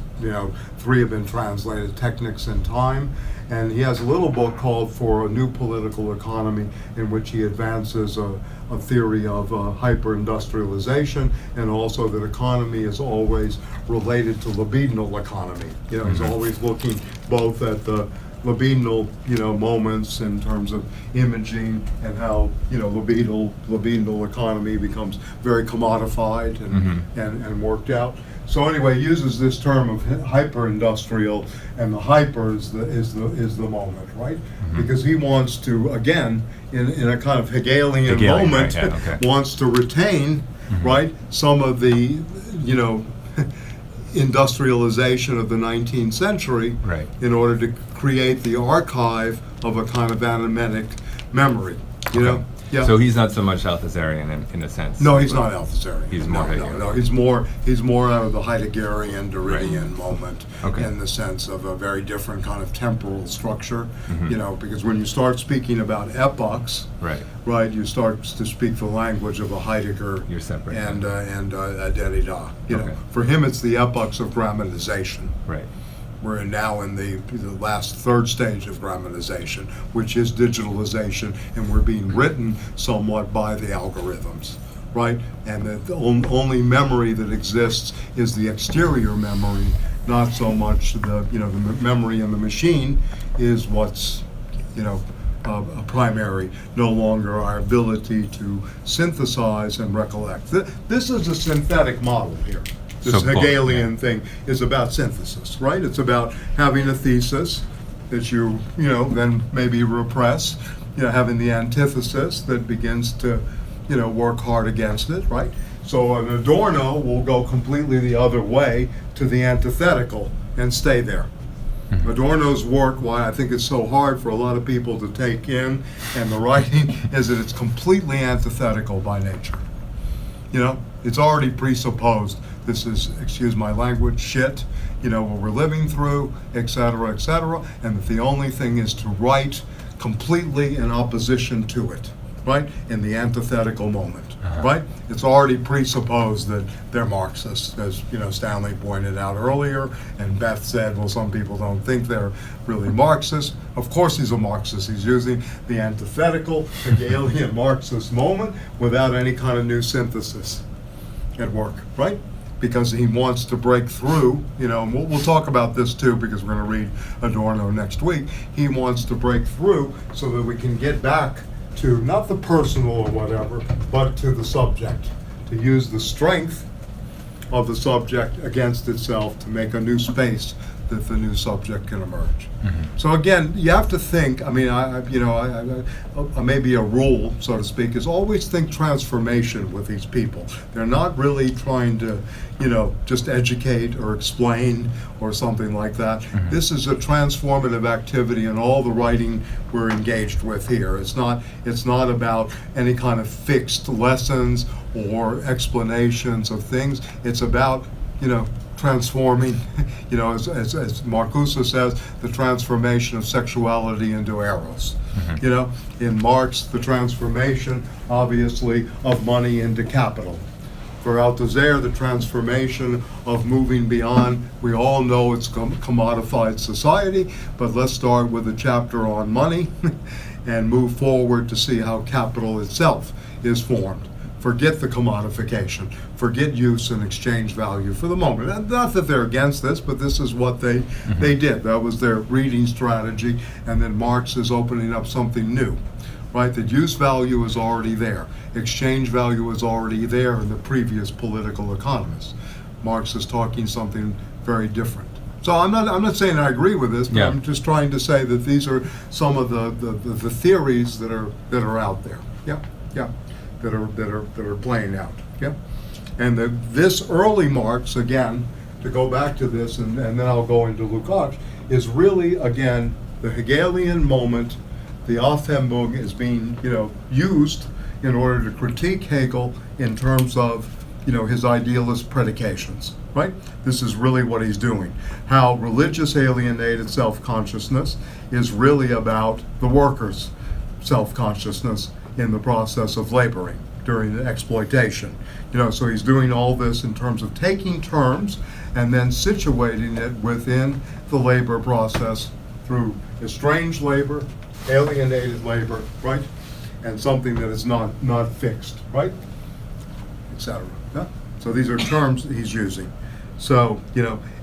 3 have been translated. Technics and Time. And he has a little book called For a New Political Economy, in which he advances a theory of hyper-industrialization, and also that economy is always related to libidinal economy. He's always looking both at the libidinal, moments in terms of imaging and how, libidinal economy becomes very commodified and worked out. So anyway, he uses this term of hyper-industrial, and the hyper is the moment, right? Because he wants to, again, in a kind of Hegelian moment, right, yeah, okay. wants to retain, right, some of the, industrialization of the 19th century Right. in order to create the archive of a kind of anamnetic memory, Okay. Yeah. So he's not so much Althuserian in a sense. No, he's not Althuserian. He's more Hegelian. No, he's more out of the Heideggerian, Derridian moment, Okay. in the sense of a very different kind of temporal structure. Mhm. Because when you start speaking about epochs, Right. you start to speak the language of a Heidegger You're separate. and a Derrida. Okay. For him, it's the epochs of grammatization. Right. We're now in the last third stage of grammatization, which is digitalization, and we're being written somewhat by the algorithms, right? And the only memory that exists is the exterior memory, not so much the memory in the machine is what's primary, no longer our ability to synthesize and recollect. This is a synthetic model here. This So both, Hegelian thing is about synthesis, right? It's about having a thesis that you then maybe repress, having the antithesis that begins to, work hard against it, right? So an Adorno will go completely the other way to the antithetical and stay there. Adorno's work, why I think it's so hard for a lot of people to take in, and the writing, is that it's completely antithetical by nature. It's already presupposed. This is, excuse my language, shit, what we're living through, et cetera, and that the only thing is to write completely in opposition to it, right? In the antithetical moment, right? It's already presupposed that they're Marxists, as Stanley pointed out earlier, and Beth said, well, some people don't think they're really Marxists. Of course he's a Marxist. He's using the antithetical Hegelian Marxist moment without any kind of new synthesis at work, right? Because he wants to break through, and we'll talk about this too, because we're going to read Adorno next week. He wants to break through so that we can get back to not the personal or whatever, but to the subject, to use the strength of the subject against itself to make a new space that the new subject can emerge. So again, you have to think, maybe a rule, so to speak, is always think transformation with these people. They're not really trying to, just educate or explain or something like that. This is a transformative activity in all the writing we're engaged with here. It's not about any kind of fixed lessons or explanations of things. It's about, transforming, as Marcuse says, the transformation of sexuality into eros. In Marx, the transformation, obviously, of money into capital. For Althusser, the transformation of moving beyond, we all know it's commodified society, but let's start with a chapter on money and move forward to see how capital itself is formed. Forget the commodification, forget use and exchange value for the moment. And not that they're against this, but this is what they did. That was their reading strategy, and then Marx is opening up something new, right? That use value is already there. Exchange value is already there in the previous political economists. Marx is talking something very different. So I'm not saying I agree with this, but I'm just trying to say that these are some of the theories that are out there. That are playing out. And this early Marx, again, to go back to this, and then I'll go into Lukacs, is really, again, the Hegelian moment. The Offhead is being, used in order to critique Hegel in terms of, his idealist predications, right? This is really what he's doing. How religious alienated self-consciousness is really about the workers' self-consciousness in the process of laboring during the exploitation. So he's doing all this in terms of taking terms and then situating it within the labor process through estranged labor, alienated labor, right? And something that is not fixed, right? Etc. So these are terms that he's using. So,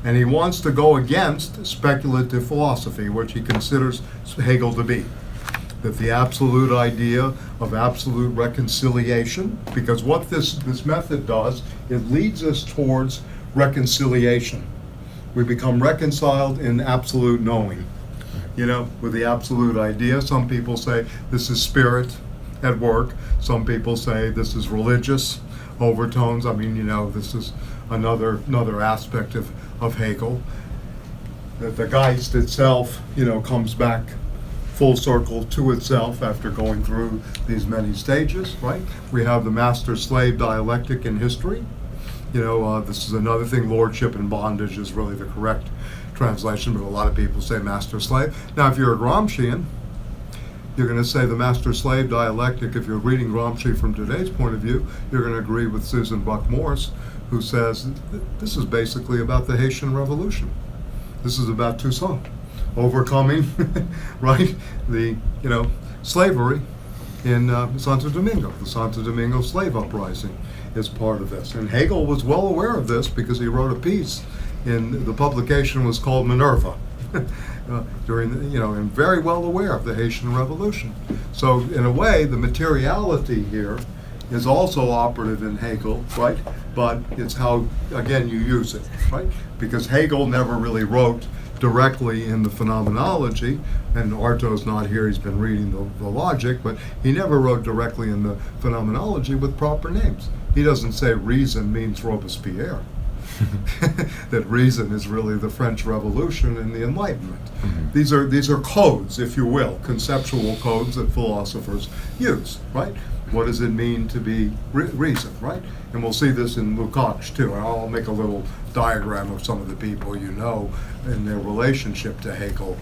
and he wants to go against speculative philosophy, which he considers Hegel to be. That the absolute idea of absolute reconciliation, because what this method does, it leads us towards reconciliation. We become reconciled in absolute knowing, with the absolute idea. Some people say this is spirit at work. Some people say this is religious overtones. This is another aspect of Hegel. That the Geist itself, comes back full circle to itself after going through these many stages, right? We have the master-slave dialectic in history. This is another thing. Lordship and bondage is really the correct translation, but a lot of people say master-slave. Now, if you're a Gramscian, you're going to say the master-slave dialectic. If you're reading Gramsci from today's point of view, you're going to agree with Susan Buck-Morss, who says this is basically about the Haitian Revolution. This is about Toussaint overcoming, right, the, slavery in Santo Domingo. The Santo Domingo slave uprising is part of this. And Hegel was well aware of this because he wrote a piece the publication was called Minerva, during the, and very well aware of the Haitian Revolution. So in a way, the materiality here is also operative in Hegel, right? But it's how, again, you use it, right? Because Hegel never really wrote directly in the phenomenology, and Arto's not here, he's been reading the logic, but he never wrote directly in the phenomenology with proper names. He doesn't say reason means Robespierre. That reason is really the French Revolution and the Enlightenment. Mm-hmm. These are codes, if you will, conceptual codes that philosophers use, right? What does it mean to be reason, right? And we'll see this in Lukacs too. And I'll make a little diagram of some of the people you know in their relationship to Hegel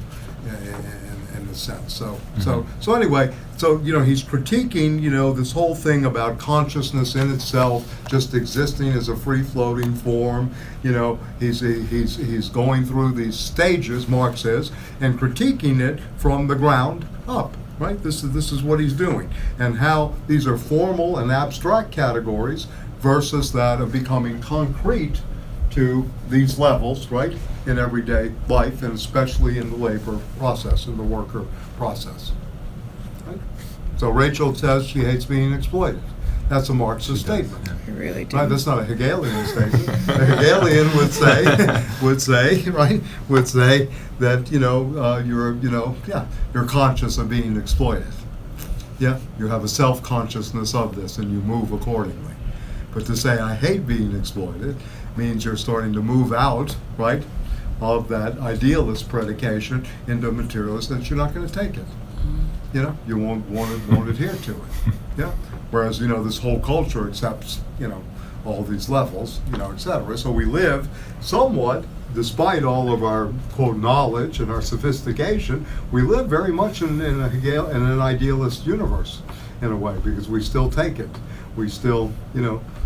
in a sense. So anyway, he's critiquing, this whole thing about consciousness in itself just existing as a free-floating form. He's going through these stages, Marx says, and critiquing it from the ground up. Right? This is what he's doing, and how these are formal and abstract categories versus that of becoming concrete to these levels, right, in everyday life, and especially in the labor process, in the worker process. Right? So Rachel says she hates being exploited. That's a Marxist statement. I really do. Right, that's not a Hegelian statement. A Hegelian would say that you're conscious of being exploited. Yeah, you have a self-consciousness of this, and you move accordingly. But to say I hate being exploited means you're starting to move out, right, of that idealist predication into materialist, that you're not going to take it. You won't adhere to it. Yeah. Whereas, this whole culture accepts, all these levels, et cetera. So we live somewhat, despite all of our, quote, knowledge and our sophistication, we live very much in an idealist universe, in a way, because we still take it. We still,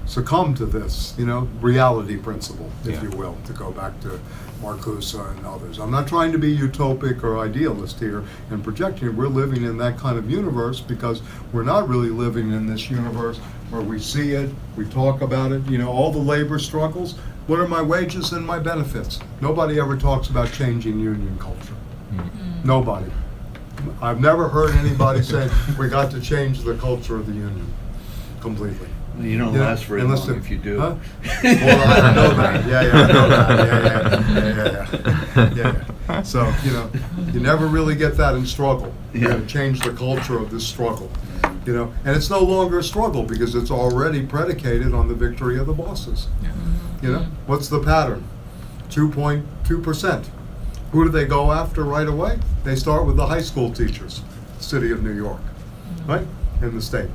succumb to this, reality principle, if you will, to go back to Marcuse and others. I'm not trying to be utopic or idealist here and projecting it. We're living in that kind of universe because we're not really living in this universe where we see it, we talk about it, all the labor struggles. What are my wages and my benefits? Nobody ever talks about changing union culture. Nobody. I've never heard anybody say, we got to change the culture of the union completely. You don't last very long if you do. Huh? Well, I know that. I know that. Yeah. So, you never really get that in struggle. You're going to change the culture of this struggle. And it's no longer a struggle because it's already predicated on the victory of the bosses. What's the pattern? 2.2%. Who do they go after right away? They start with the high school teachers, city of New York, right, in the state.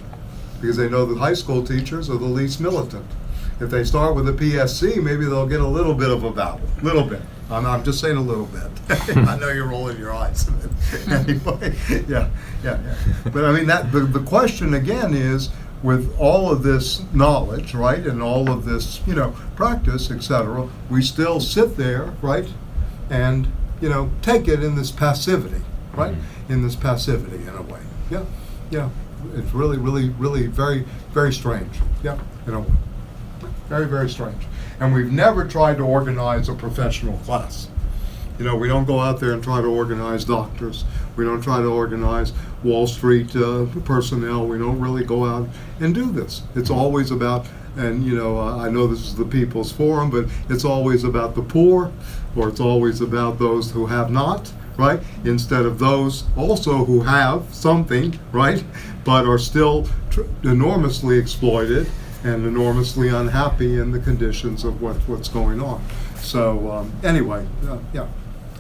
Because they know that high school teachers are the least militant. If they start with the PSC, maybe they'll get a little bit of a battle. Little bit. I'm just saying a little bit. I know you're rolling your eyes. Anyway, yeah. But I mean, the question again is, with all of this knowledge, right, and all of this, practice, etc., we still sit there, right, and, take it in this passivity, right, in this passivity in a way. Yeah. It's really very, very strange. Yeah, very, very strange. And we've never tried to organize a professional class. We don't go out there and try to organize doctors. We don't try to organize Wall Street personnel. We don't really go out and do this. It's always about, and I know this is the People's Forum, but it's always about the poor, or it's always about those who have not, right? Instead of those also who have something, right, but are still enormously exploited and enormously unhappy in the conditions of what's going on. So anyway,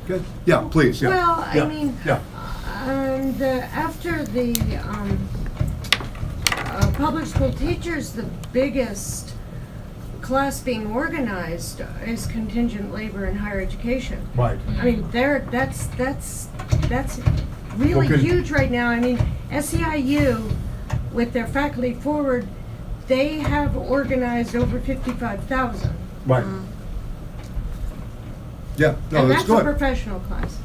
good. Yeah, please. Yeah. Well, yeah. I mean, after the public school teachers, the biggest class being organized is contingent labor in higher education. Right. I mean, that's really Okay. huge right now. I mean, SEIU, with their faculty forward, they have organized over 55,000. Right. Yeah. No, And that's that's good. a professional class.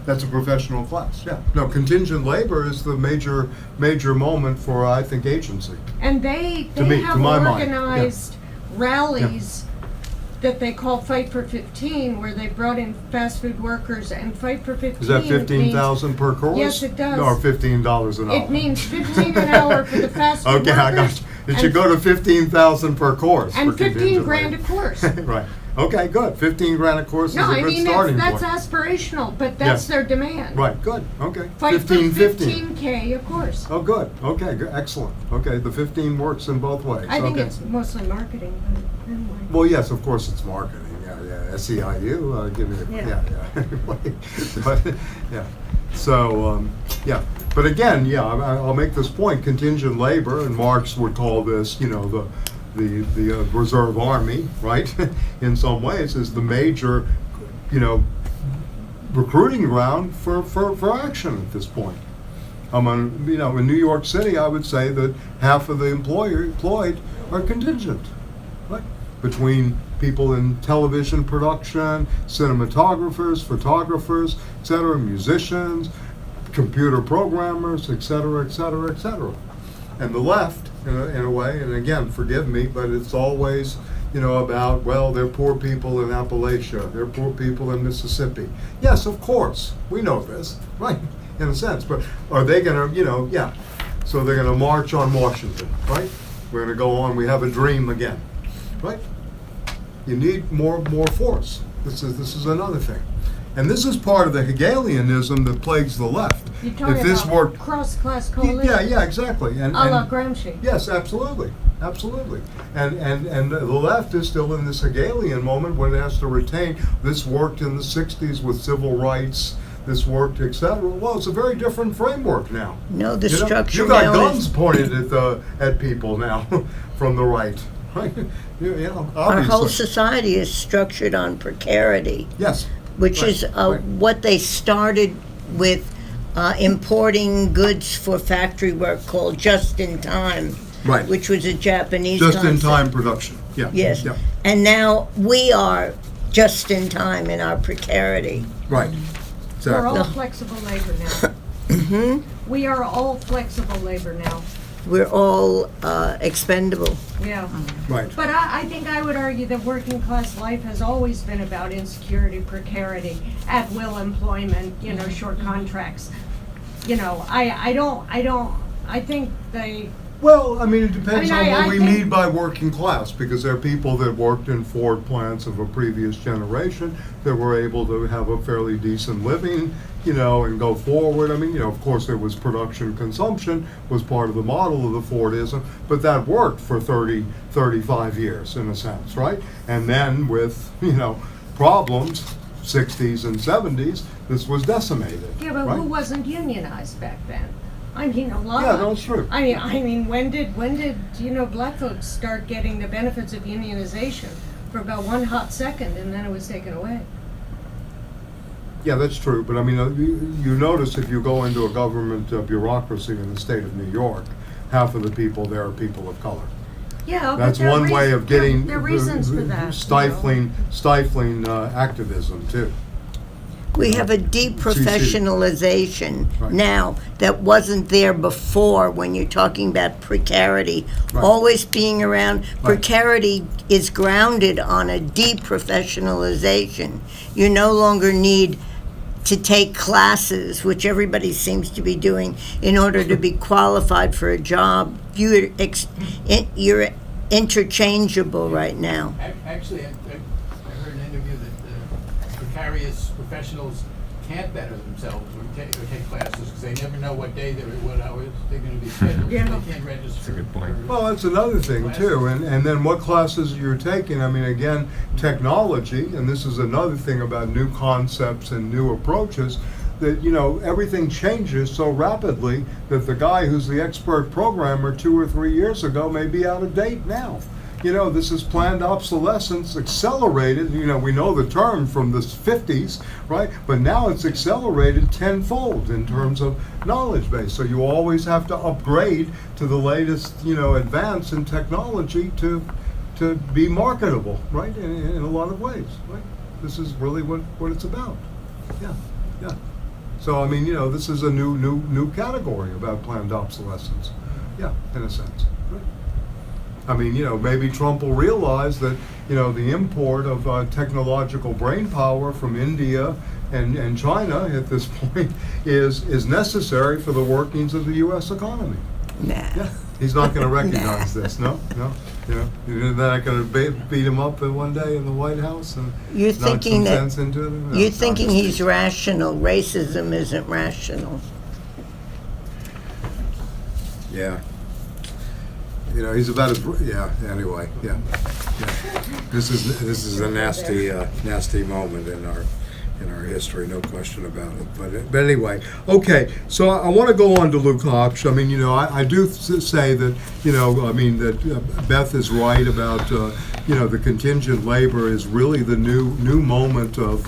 That's a professional class. Yeah. No, contingent labor is the major moment for, I think, agency. And they To me, to have my mind, yeah. organized rallies that they call Fight for 15, where they brought in fast food workers, and Fight for 15 Is that means- 15,000 per course? Yes, it does. Or $15 an hour? It means 15 an hour for the fast food Okay, I got workers. you. It should go to 15,000 per course. And for 15 contingent grand a labor. course. Right. Okay, good. 15 grand a course No, is a I good mean, starting that's point. aspirational, but that's Yeah. their demand. Right, good. Okay. Fight 15, for 15. 15K a course. Oh, good. Okay, good. Excellent. Okay, the 15 works in both ways. I think Okay. it's mostly marketing, but anyway. Well, yes, of course it's marketing. Yeah. SEIU, give me a, Yeah. But, yeah. So, yeah. But again, yeah, I'll make this point. Contingent labor, and Marx would call this, the reserve army, right? In some ways, is the major, recruiting ground for action at this point. In New York City, I would say that half of the employed are contingent, right? Between people in television production, cinematographers, photographers, etc., musicians, computer programmers, etc., etc., etc. And the left, in a way, and again, forgive me, but it's always, about, well, they're poor people in Appalachia, they're poor people in Mississippi. Yes, of course, we know this, right, in a sense, but are they gonna, so they're gonna march on Washington, right? We're gonna go on, we have a dream again, right? You need more force. This is another thing. And this is part of the Hegelianism that plagues the left. You're talking If this about worked, cross-class coalition. yeah, exactly. And A la Gramsci. yes, absolutely. And the left is still in this Hegelian moment when it has to retain, this worked in the 60s with civil rights, this worked, etc. Well, it's a very different framework now. No, the structure You got now guns is, pointed at people now from the right. Right? our whole Obviously. society is structured on precarity, Yes. which Right, is right. what they started with importing goods for factory work called just in time, Right. which was a Japanese Just in concept. time production. Yeah. Yes, Yeah. and now we are just in time in our precarity. Right. We're all Exactly. flexible labor now. We are all flexible labor now. We're all expendable. Yeah. Right. But I think I would argue that working class life has always been about insecurity, precarity, at will employment, short contracts. I think they, Well, I mean, it depends I mean, on what I we think- mean by working class, because there are people that worked in Ford plants of a previous generation that were able to have a fairly decent living, and go forward. I mean, of course, there was production consumption was part of the model of the Fordism, but that worked for 30, 35 years in a sense, right? And then with, problems, 60s and 70s, this was decimated. yeah, but right? who wasn't unionized back then? I mean, a lot. Yeah, that's true. I mean, when did black folks start getting the benefits of unionization? For about one hot second, and then it was taken away. Yeah, that's true, but I mean, you notice if you go into a government bureaucracy in the state of New York, half of the people there are people of color. Yeah, That's but there are one way of getting there are reasons for that. stifling activism too. We have a deprofessionalization Right. now that wasn't there before when you're talking about precarity. Right. Always being around, Right. precarity is grounded on a deprofessionalization. You no longer need to take classes, which everybody seems to be doing, in order to be qualified for a job. You're interchangeable right now. Actually, I heard an interview that precarious professionals can't better themselves or take classes because they never know what hours they're going to be scheduled. Yeah. They can't register. That's a good point. Well, that's another thing too, and then what classes you're taking. I mean, again, technology, and this is another thing about new concepts and new approaches, that everything changes so rapidly that the guy who's the expert programmer 2 or 3 years ago may be out of date now. This is planned obsolescence accelerated. We know the term from the 50s, right? But now it's accelerated tenfold in terms of knowledge base. So you always have to upgrade to the latest, advance in technology to be marketable, right? In a lot of ways, right? This is really what it's about. Yeah. So I mean, this is a new category about planned obsolescence. Yeah, in a sense. Right? I mean, maybe Trump will realize that, the import of technological brain power from India and China at this point is necessary for the workings of the U.S. economy. Nah. Yeah, he's not going to recognize this. No. You're not going to beat him up one day in the White House and You're knock thinking some that sense into him? No, you're it's not thinking just- he's rational. Racism isn't rational. Yeah. He's about as anyway. Yeah. This is a nasty moment in our history, no question about it. But anyway, okay. So I want to go on to Lukacs. I mean, I do say that that Beth is right about the contingent labor is really the new moment of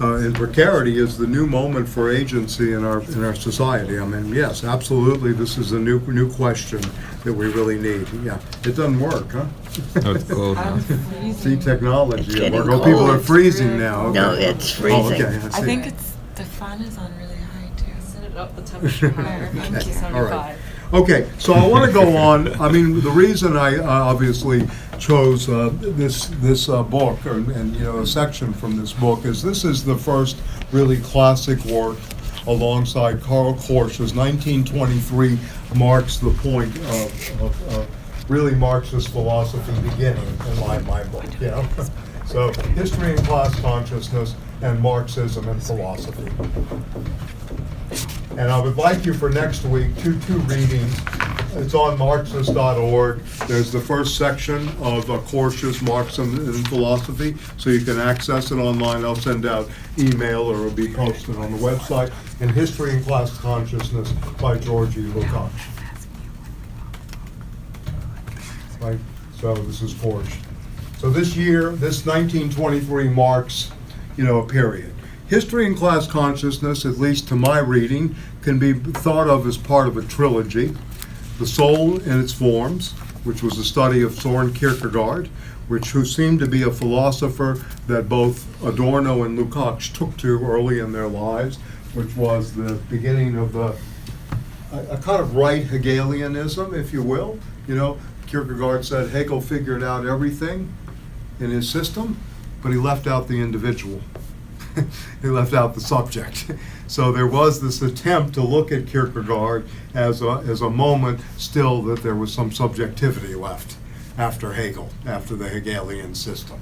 and precarity is the new moment for agency in our society. I mean, yes, absolutely, this is a new question that we really need. Yeah, it doesn't work, huh? Oh, it's cold now. See, technology. It's getting Oh, people are cold. freezing now. Okay. No, it's freezing. Oh, okay, I see. think it's the fan is on really high too. Set it up the temperature higher, Okay, 75. all right. Okay, so I want to go on. I mean, the reason I obviously chose this book and a section from this book is this is the first really classic work alongside Karl Korsch's 1923 marks the point of really Marxist philosophy beginning in my book. So history and class consciousness and Marxism and philosophy. And I would like you for next week, two readings. It's on Marxist.org. There's the first section of Korsch's Marxism and Philosophy, so you can access it online. I'll send out email or it'll be posted on the website. And History and Class Consciousness by Georg Lukacs. Right, so this is Korsch. So this 1923 marks, a period. History and Class Consciousness, at least to my reading, can be thought of as part of a trilogy. The Soul in Its Forms, which was a study of Soren Kierkegaard, who seemed to be a philosopher that both Adorno and Lukacs took to early in their lives, which was the beginning of a kind of right Hegelianism, if you will. Kierkegaard said Hegel figured out everything in his system, but he left out the individual. He left out the subject. So there was this attempt to look at Kierkegaard as a moment still that there was some subjectivity left after Hegel, after the Hegelian system.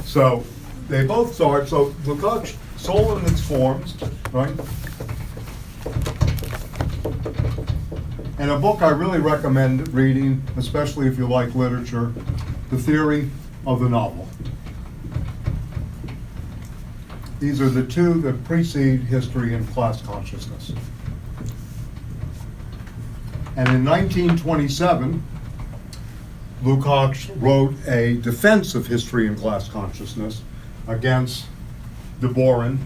So they both start, so Lukacs, Soul in Its Forms, right? And a book I really recommend reading, especially if you like literature, The Theory of the Novel. These are the two that precede History and Class Consciousness. And in 1927, Lukacs wrote a defense of History and Class Consciousness against de Boron,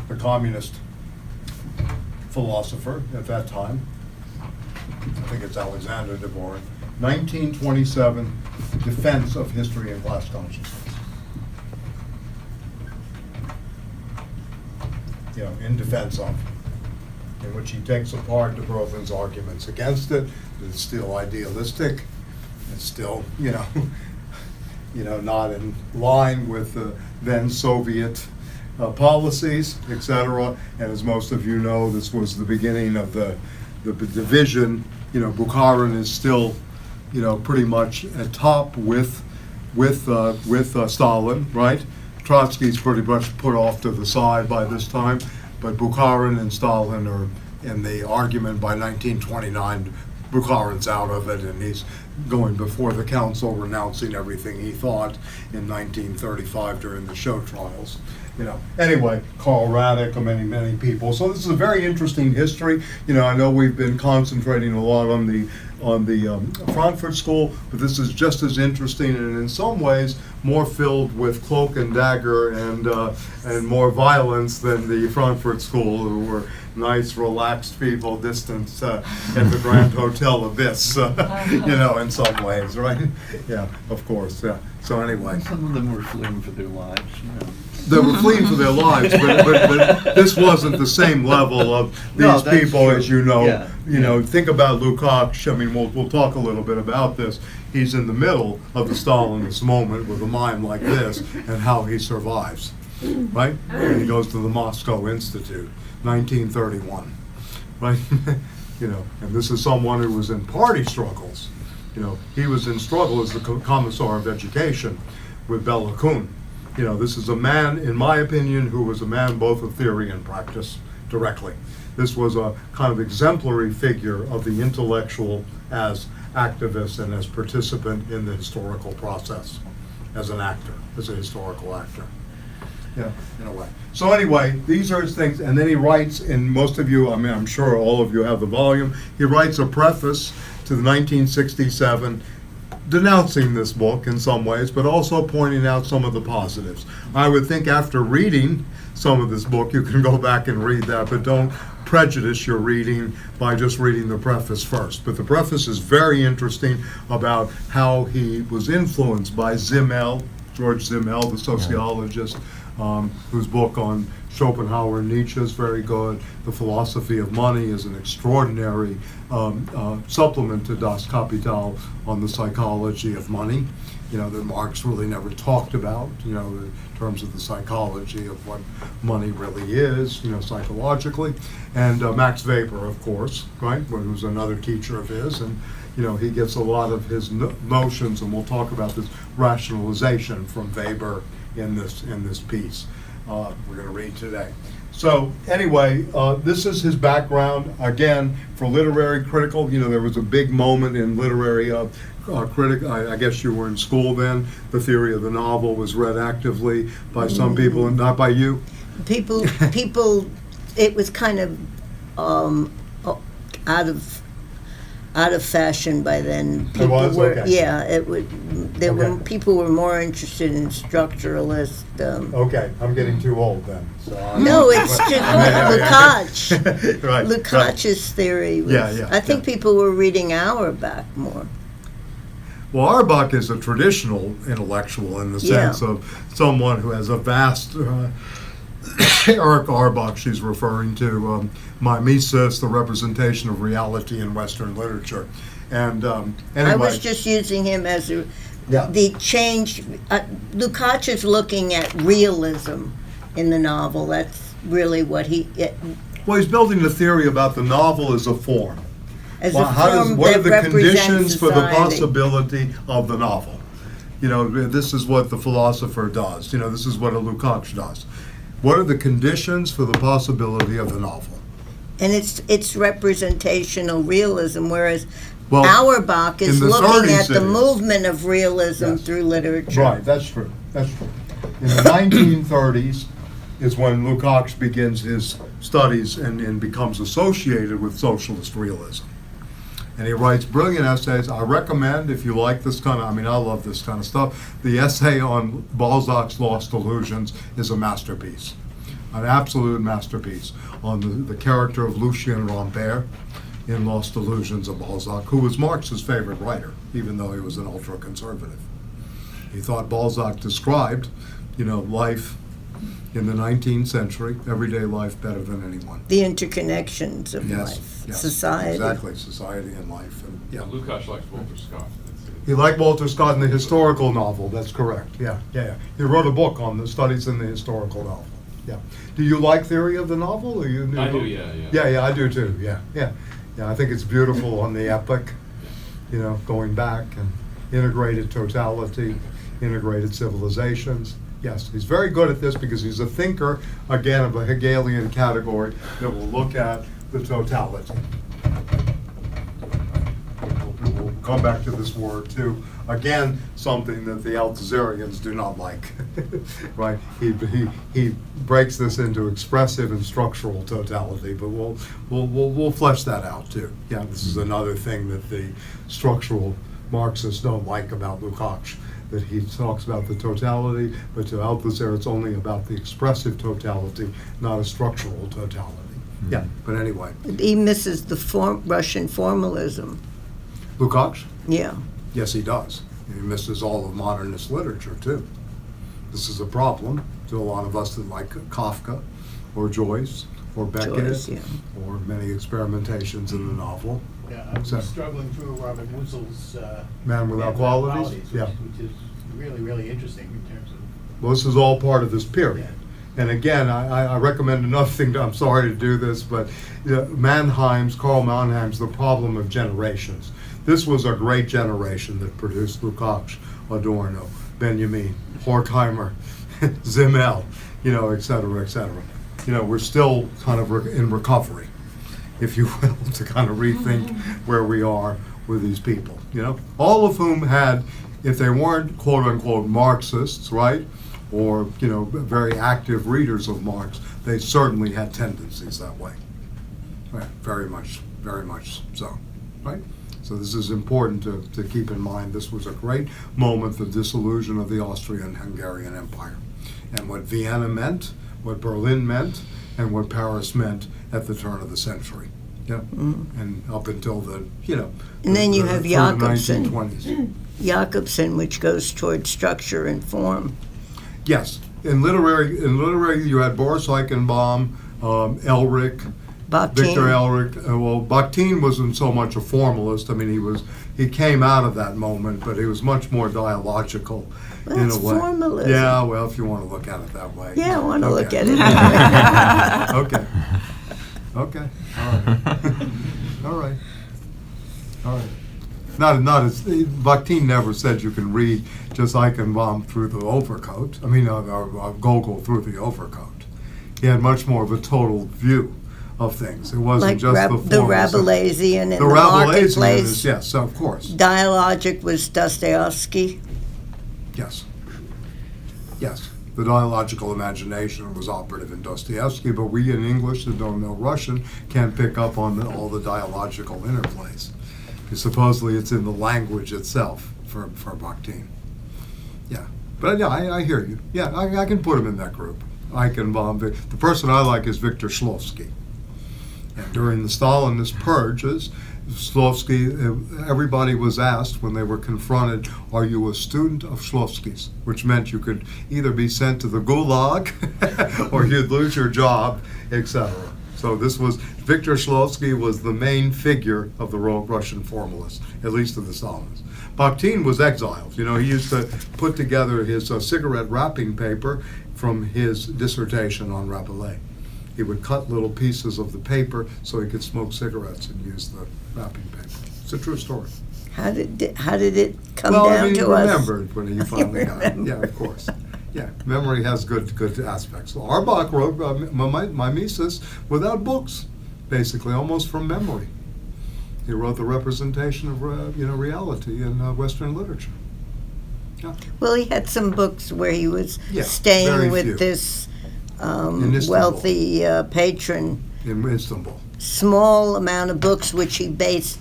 the communist philosopher at that time. I think it's Alexander de Boron. 1927, Defense of History and Class Consciousness. In defense of, in which he takes apart de Boron's arguments against it. It's still idealistic. It's still, not in line with the then Soviet policies, etc. And as most of you know, this was the beginning of the division. Bukharin is still, pretty much at top with Stalin, right? Trotsky's pretty much put off to the side by this time, but Bukharin and Stalin are in the argument by 1929. Bukharin's out of it, and he's going before the council, renouncing everything he thought in 1935 during the show trials. Anyway, Karl Radek, many people. So this is a very interesting history. I know we've been concentrating a lot on the Frankfurt School, but this is just as interesting and in some ways more filled with cloak and dagger and more violence than the Frankfurt School, who were nice, relaxed people, distant at the Grand Hotel Abyss, in some ways, right? Yeah, of course. Yeah. So anyway. Some of them were fleeing for their lives, They were fleeing for their lives, but this wasn't the same level of No, these that's people true. as you know. Yeah, You know, think about Lukacs. I mean, we'll talk a little bit about this. He's in the middle of the Stalinist moment with a mind like this, and how he survives, right? And he goes to the Moscow Institute, 1931, right? You know, and this is someone who was in party struggles. You know, he was in struggle as the Commissar of Education with Bela Kun. You know, this is a man, in my opinion, who was a man both of theory and practice directly. This was a kind of exemplary figure of the intellectual as activist and as participant in the historical process, as an actor, as a historical actor. Yeah, in a way. So anyway, these are his things, and then he writes, and most of you, I mean, I'm sure all of you have the volume, he writes a preface to the 1967 denouncing this book in some ways, but also pointing out some of the positives. I would think after reading some of this book, you can go back and read that, but don't prejudice your reading by just reading the preface first. But the preface is very interesting about how he was influenced by Simmel, George Simmel, the sociologist, whose book on Schopenhauer and Nietzsche is very good. The Philosophy of Money is an extraordinary supplement to Das Kapital on the psychology of money, you know, that Marx really never talked about, you know, in terms of the psychology of what money really is, you know, psychologically. And Max Weber, of course, right, who's another teacher of his, and you know, he gets a lot of his notions, and we'll talk about this rationalization from Weber in this piece we're going to read today. So anyway, this is his background. Again, for literary critical, you know, there was a big moment in literary critic. I guess you were in school then. The theory of the novel was read actively by some people, and not by you. People, it was kind of out of fashion by then. It was? Okay. Yeah, it would. There were Okay. people were more interested in structuralist. Okay, I'm getting too old then. So No, it's just Lukacs. Right. Lukacs' theory was. Yeah, yeah, I think yeah. people were reading Auerbach more. Well, Auerbach is a traditional intellectual in the Yeah. sense of someone who has a vast. Eric Auerbach, she's referring to mimesis, the representation of reality in Western literature, and anyway. I was just using him as the change. Lukacs is looking at realism in the novel. That's really what Well, he's building a theory about the novel as a form. as Well, a form what are that the represents conditions for the society. possibility of the novel? You know, this is what the philosopher does. You know, this is what a Lukacs does. What are the conditions for the possibility of the novel? And it's representational realism, whereas Well, Auerbach is in the looking 30s at the it is. movement of realism Yes. through literature. Right, that's true. That's true. In the 1930s is when Lukacs begins his studies and becomes associated with socialist realism. And he writes brilliant essays. I recommend, if you like this kind of, I mean, I love this kind of stuff. The essay on Balzac's Lost Illusions is a masterpiece, an absolute masterpiece on the character of Lucien Rambert in Lost Illusions of Balzac, who was Marx's favorite writer, even though he was an ultra-conservative. He thought Balzac described, you know, life in the 19th century, everyday life, better than anyone. The interconnections of Yes, life, yes, society. exactly, society and life, and yeah. Lukacs likes Walter Scott. He liked Walter Scott in the historical novel. That's correct. Yeah. He wrote a book on the studies in the historical novel. Yeah. Do you like theory of the novel? Or you? I do, yeah. Yeah, I do too. Yeah. I think it's beautiful on the epic. You know, going back and integrated totality, integrated civilizations. Yes, he's very good at this because he's a thinker, again, of a Hegelian category that will look at the totality. We'll come back to this word too. Again, something that the Althuserians do not like, right? He breaks this into expressive and structural totality, but we'll flesh that out too. Yeah, this is another thing that the structural Marxists don't like about Lukacs, that he talks about the totality, but to Althusser it's only about the expressive totality, not a structural totality. Yeah, but anyway. He misses the Russian formalism. Lukacs? Yeah. Yes, he does. He misses all of modernist literature, too. This is a problem. to a lot of us that like Kafka or Joyce or Beckett Joyce, yeah. or many experimentations in the novel. Yeah, I'm So- struggling through Robert Musil's Man Without Qualities? Yeah. which is really, really interesting in terms of. Well, this is all part of this period. Yeah. And again, I recommend another thing, I'm sorry to do this, but Karl Mannheim's The Problem of Generations. This was a great generation that produced Lukacs, Adorno, Benjamin, Horkheimer, Zimmel, et cetera, et cetera. We're still kind of in recovery, if you will, to kind of rethink where we are with these people, all of whom had, if they weren't quote unquote Marxists, right, or, very active readers of Marx, they certainly had tendencies that way. Right, very much so, right? So this is important to keep in mind. This was a great moment, the dissolution of the Austrian-Hungarian Empire. And what Vienna meant, what Berlin meant, and what Paris meant at the turn of the century. Yeah, and up until the, And then you have through the Jakobson. 1920s. Jakobson, which goes toward structure and form. Yes, in literary, you had Boris Eichenbaum, Elric, Bakhtin. Victor Elric. Well, Bakhtin wasn't so much a formalist. I mean, he came out of that moment, but he was much more dialogical Well, in that's a way. formalism. Yeah, well, if you want to look at it that way. Yeah, I want to Okay. look at it that way. Okay. Okay. All right. All right. All right. Not as Bakhtin never said you can read just Eichenbaum through the overcoat. I mean, Gogol through the overcoat. He had much more of a total view of things. It wasn't Like just the the formalism. Rabelaisian in the Rabelaisian marketplace. is, yes, of course. Dialogic was Dostoevsky. Yes. Yes. The dialogical imagination was operative in Dostoevsky, but we in English that don't know Russian can't pick up on all the dialogical interplays. Because supposedly it's in the language itself for Bakhtin. Yeah. But yeah, I hear you. Yeah, I can put him in that group. Eichenbaum. The person I like is Victor Shklovsky. And during the Stalinist purges, Shklovsky, everybody was asked when they were confronted, are you a student of Shklovsky's? Which meant you could either be sent to the Gulag or you'd lose your job, etc. So Victor Shklovsky was the main figure of the Russian formalists, at least of the Stalinists. Bakhtin was exiled. He used to put together his cigarette wrapping paper from his dissertation on Rabelais. He would cut little pieces of the paper so he could smoke cigarettes and use the wrapping paper. It's a true story. How did it come Well, down I mean, to he us? remembered when he finally got it. Yeah, of course. Yeah, memory has good aspects. Well, Arbach wrote Mimesis without books, basically, almost from memory. He wrote the representation of reality in Western literature. Yeah. Well, he had some books where he was Yeah, very staying with few. this In Istanbul. wealthy patron. In Istanbul. Small amount of books which he based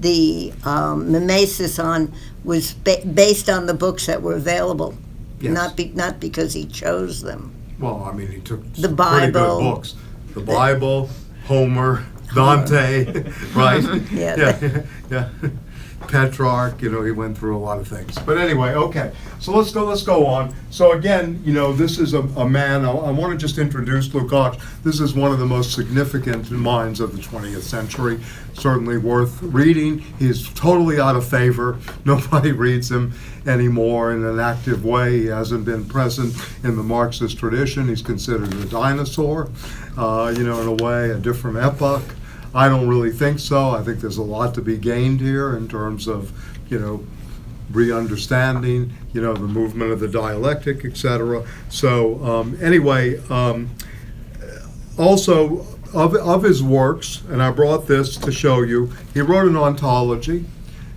the mimesis on was based on the books that were available, Yes. not because he chose them. Well, I mean, he took The some pretty Bible. good books. The Bible, Homer, Dante, right? Yeah. Yeah. Petrarch, he went through a lot of things. But anyway, okay. So let's go on. So again, this is a man, I want to just introduce Lukacs. This is one of the most significant minds of the 20th century. Certainly worth reading. He's totally out of favor. Nobody reads him anymore in an active way. He hasn't been present in the Marxist tradition. He's considered a dinosaur, in a way, a different epoch. I don't really think so. I think there's a lot to be gained here in terms of, re-understanding, the movement of the dialectic, etc. So anyway, also of his works, and I brought this to show you, he wrote an ontology,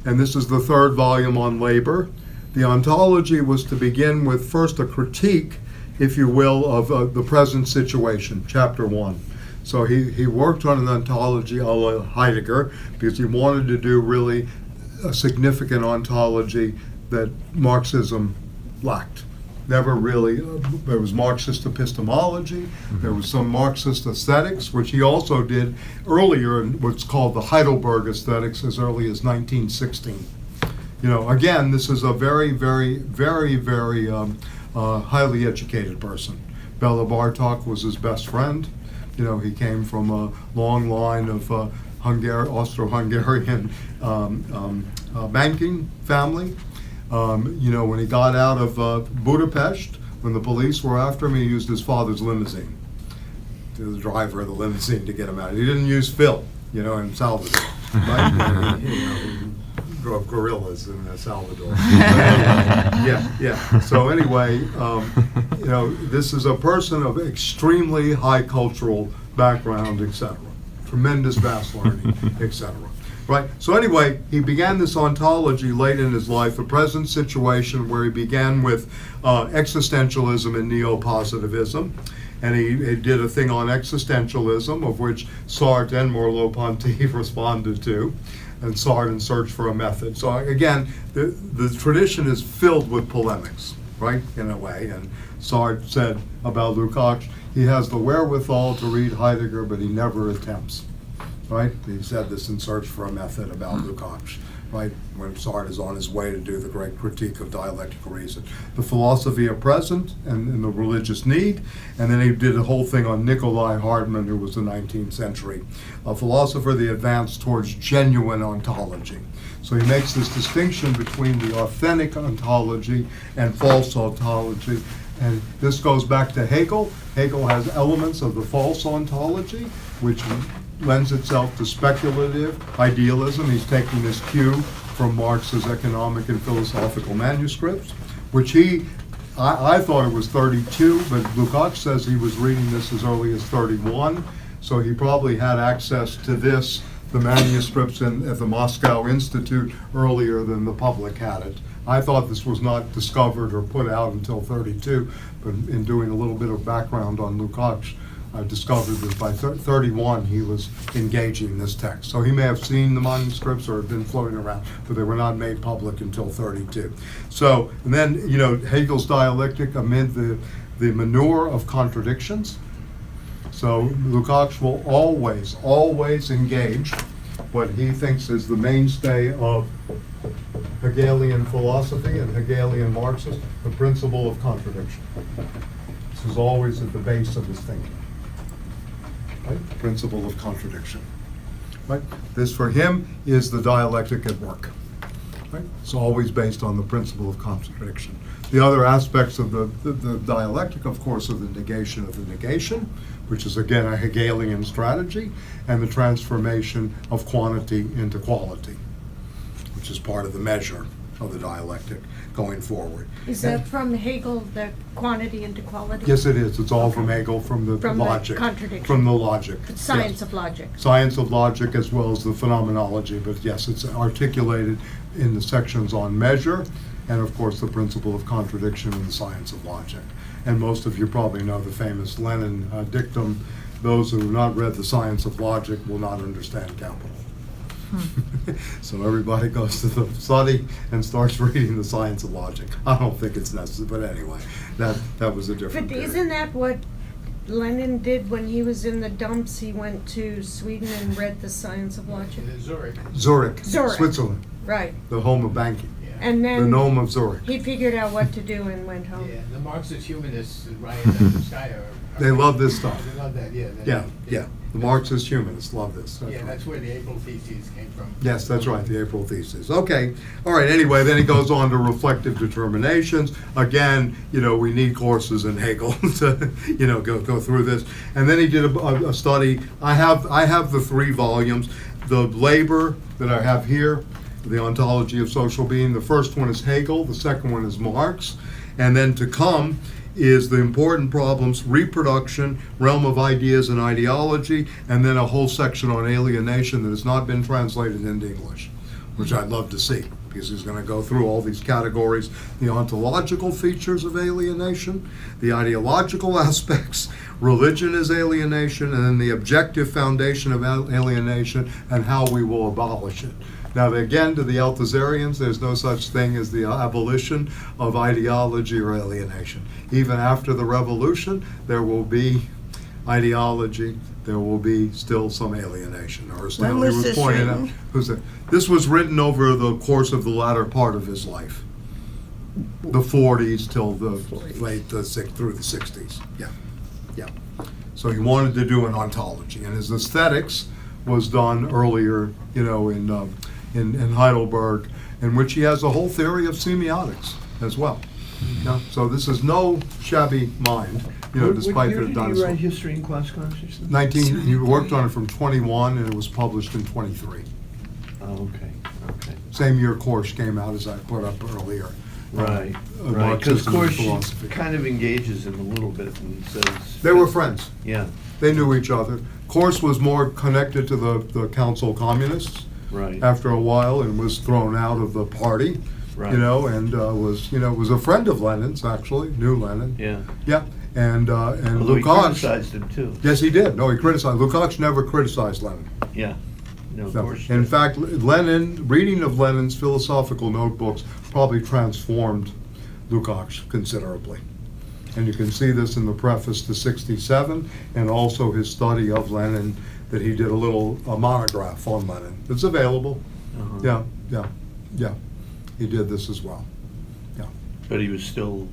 and this is the third volume on labor. The ontology was to begin with first a critique, if you will, of the present situation, chapter 1. So he worked on an ontology a la Heidegger because he wanted to do really a significant ontology that Marxism lacked. Never really, there was Marxist epistemology, there was some Marxist aesthetics, which he also did earlier in what's called the Heidelberg aesthetics as early as 1916. Again, this is a very, very, very, very highly educated person. Bela Bartok was his best friend. You know, he came from a long line of Austro-Hungarian banking family. You know, when he got out of Budapest, when the police were after him, he used his father's limousine, the driver of the limousine, to get him out. He didn't use Phil, you know, in Salvador. Right? He drove gorillas in Salvador. Yeah. So anyway, you know, this is a person of extremely high cultural background, etc. Tremendous vast learning, etc. Right? So anyway, he began this ontology late in his life, a present situation where he began with existentialism and neo-positivism. And he did a thing on existentialism, of which Sartre and Merleau-Ponty responded to, and Sartre in Search for a Method. So again, the tradition is filled with polemics, right, in a way. And Sartre said about Lukacs, he has the wherewithal to read Heidegger, but he never attempts, right? He said this in Search for a Method about Lukacs, right, when Sartre is on his way to do the great critique of dialectical reason. The philosophy of present and the religious need, and then he did a whole thing on Nikolai Hartmann, who was the 19th century philosopher, the advance towards genuine ontology. So he makes this distinction between the authentic ontology and false ontology, and this goes back to Hegel. Hegel has elements of the false ontology, which lends itself to speculative idealism. He's taking this cue from Marx's economic and philosophical manuscripts, which I thought it was 32, but Lukacs says he was reading this as early as 31, so he probably had access to this, the manuscripts at the Moscow Institute, earlier than the public had it. I thought this was not discovered or put out until 32, but in doing a little bit of background on Lukacs, I discovered that by 31 he was engaging this text. So he may have seen the manuscripts or have been floating around, but they were not made public until 32. So, and then, you know, Hegel's dialectic amid the manure of contradictions. So Lukacs will always engage what he thinks is the mainstay of Hegelian philosophy and Hegelian Marxism, the principle of contradiction. This is always at the base of his thinking. Right? The principle of contradiction. Right? This for him is the dialectic at work. Right? It's always based on the principle of contradiction. The other aspects of the dialectic, of course, are the negation of the negation, which is again a Hegelian strategy, and the transformation of quantity into quality, which is part of the measure of the dialectic going forward. Is that from Hegel, the quantity into quality? Yes, it is. It's all from Hegel, from the From logic. the contradiction. From the logic. Science yes. of logic. Science of logic as well as the phenomenology, but yes, it's articulated in the sections on measure, and of course the principle of contradiction in the science of logic. And most of you probably know the famous Lenin dictum, those who have not read the science of logic will not understand capital. So everybody goes to the study and starts reading the science of logic. I don't think it's necessary, but anyway, that was a different But period. isn't that what Lenin did when he was in the dumps? He went to Sweden and read the science of logic. Zurich. Zurich, Zurich. Switzerland, Right. the home of banking, Yeah. And the then nome of Zurich. he figured out what to do and went home. Yeah, the Marxist humanists, Ryan and Skyer. They love this stuff. They love that, yeah. Yeah. The Marxist humanists love this. Yeah, right. that's where the April theses came from. Yes, that's right, the April thesis. Okay, all right, anyway, then he goes on to reflective determinations. Again, you know, we need courses in Hegel to, you know, go through this. And then he did a study. I have the 3 volumes. The labor that I have here, the ontology of social being, the first one is Hegel, the second one is Marx, and then to come is the important problems, reproduction, realm of ideas and ideology, and then a whole section on alienation that has not been translated into English, which I'd love to see, because he's going to go through all these categories, the ontological features of alienation, the ideological aspects, religion is alienation, and then the objective foundation of alienation and how we will abolish it. Now, again, to the Althusserians, there's no such thing as the abolition of ideology or alienation. Even after the revolution, there will be ideology, there will be still some alienation. Or as Stanley was was this pointing written? out, this was written over the course of the latter part of his life. the 40s till the late through the 60s. Yeah, yeah. So he wanted to do an ontology, and his aesthetics was done earlier, you know, in Heidelberg, in which he has a whole theory of semiotics as well. Yeah, so this is no shabby mind, you know, despite What year the did done you write History in Class Consciousness? 19. He worked on it from 21, and it was published in 23. Oh, okay. Same year Korsch came out, as I put up earlier. Right, because Marxism and Korsch philosophy. kind of engages him a little bit and says. They were friends. Yeah, They knew each other. Korsch was more connected to the Council Communists right. after a while, and was thrown out of the party, Right. you know, and was a friend of Lenin's, actually, knew Lenin. Yeah. Yeah, and Although he Lukacs. criticized him too. Yes, he did. No, he criticized. Lukacs never criticized Lenin. Yeah. No, No. Korsch In did. fact, reading of Lenin's philosophical notebooks probably transformed Lukacs considerably. And you can see this in the preface to 67, and also his study of Lenin, that he did a monograph on Lenin. It's available. Uh-huh. Yeah. He did this as well. Yeah. But he was still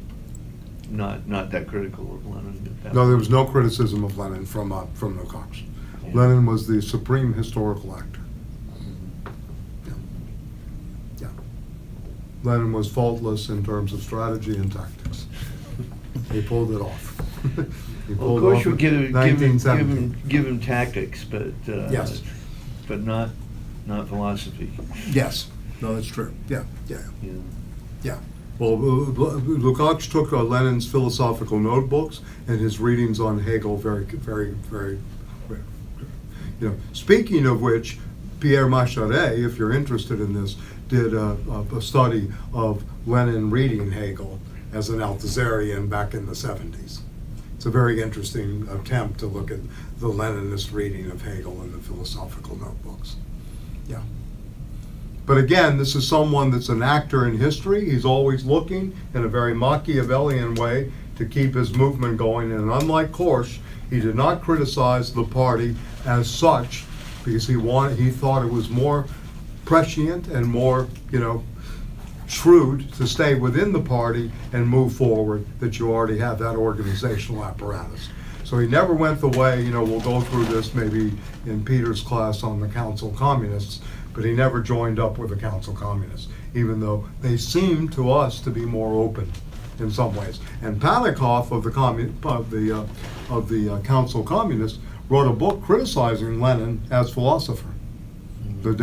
not that critical of Lenin at that No, there point. was no criticism of Lenin from Lukacs. Yeah. Lenin was the supreme historical actor. Yeah. Lenin was faultless in terms of strategy and tactics. He pulled it off. He Well, pulled Korsch off would in 1917. give him tactics, but Yes. but not philosophy. Yes, no, that's true. Yeah. Yeah. Well, Lukács took Lenin's philosophical notebooks and his readings on Hegel very, very, very, you know. Speaking of which, Pierre Macharet, if you're interested in this, did a study of Lenin reading Hegel as an Althusserian back in the 70s. It's a very interesting attempt to look at the Leninist reading of Hegel in the philosophical notebooks. Yeah. But again, this is someone that's an actor in history. He's always looking in a very Machiavellian way to keep his movement going. And unlike Korsch, he did not criticize the party as such, because he thought it was more prescient and more, you know, shrewd to stay within the party and move forward, that you already have that organizational apparatus. So he never went the way, you know, we'll go through this maybe in Peter's class on the Council Communists, but he never joined up with the Council Communists, even though they seemed to us to be more open in some ways. And Panikov of the Council Communists wrote a book criticizing Lenin as philosopher. The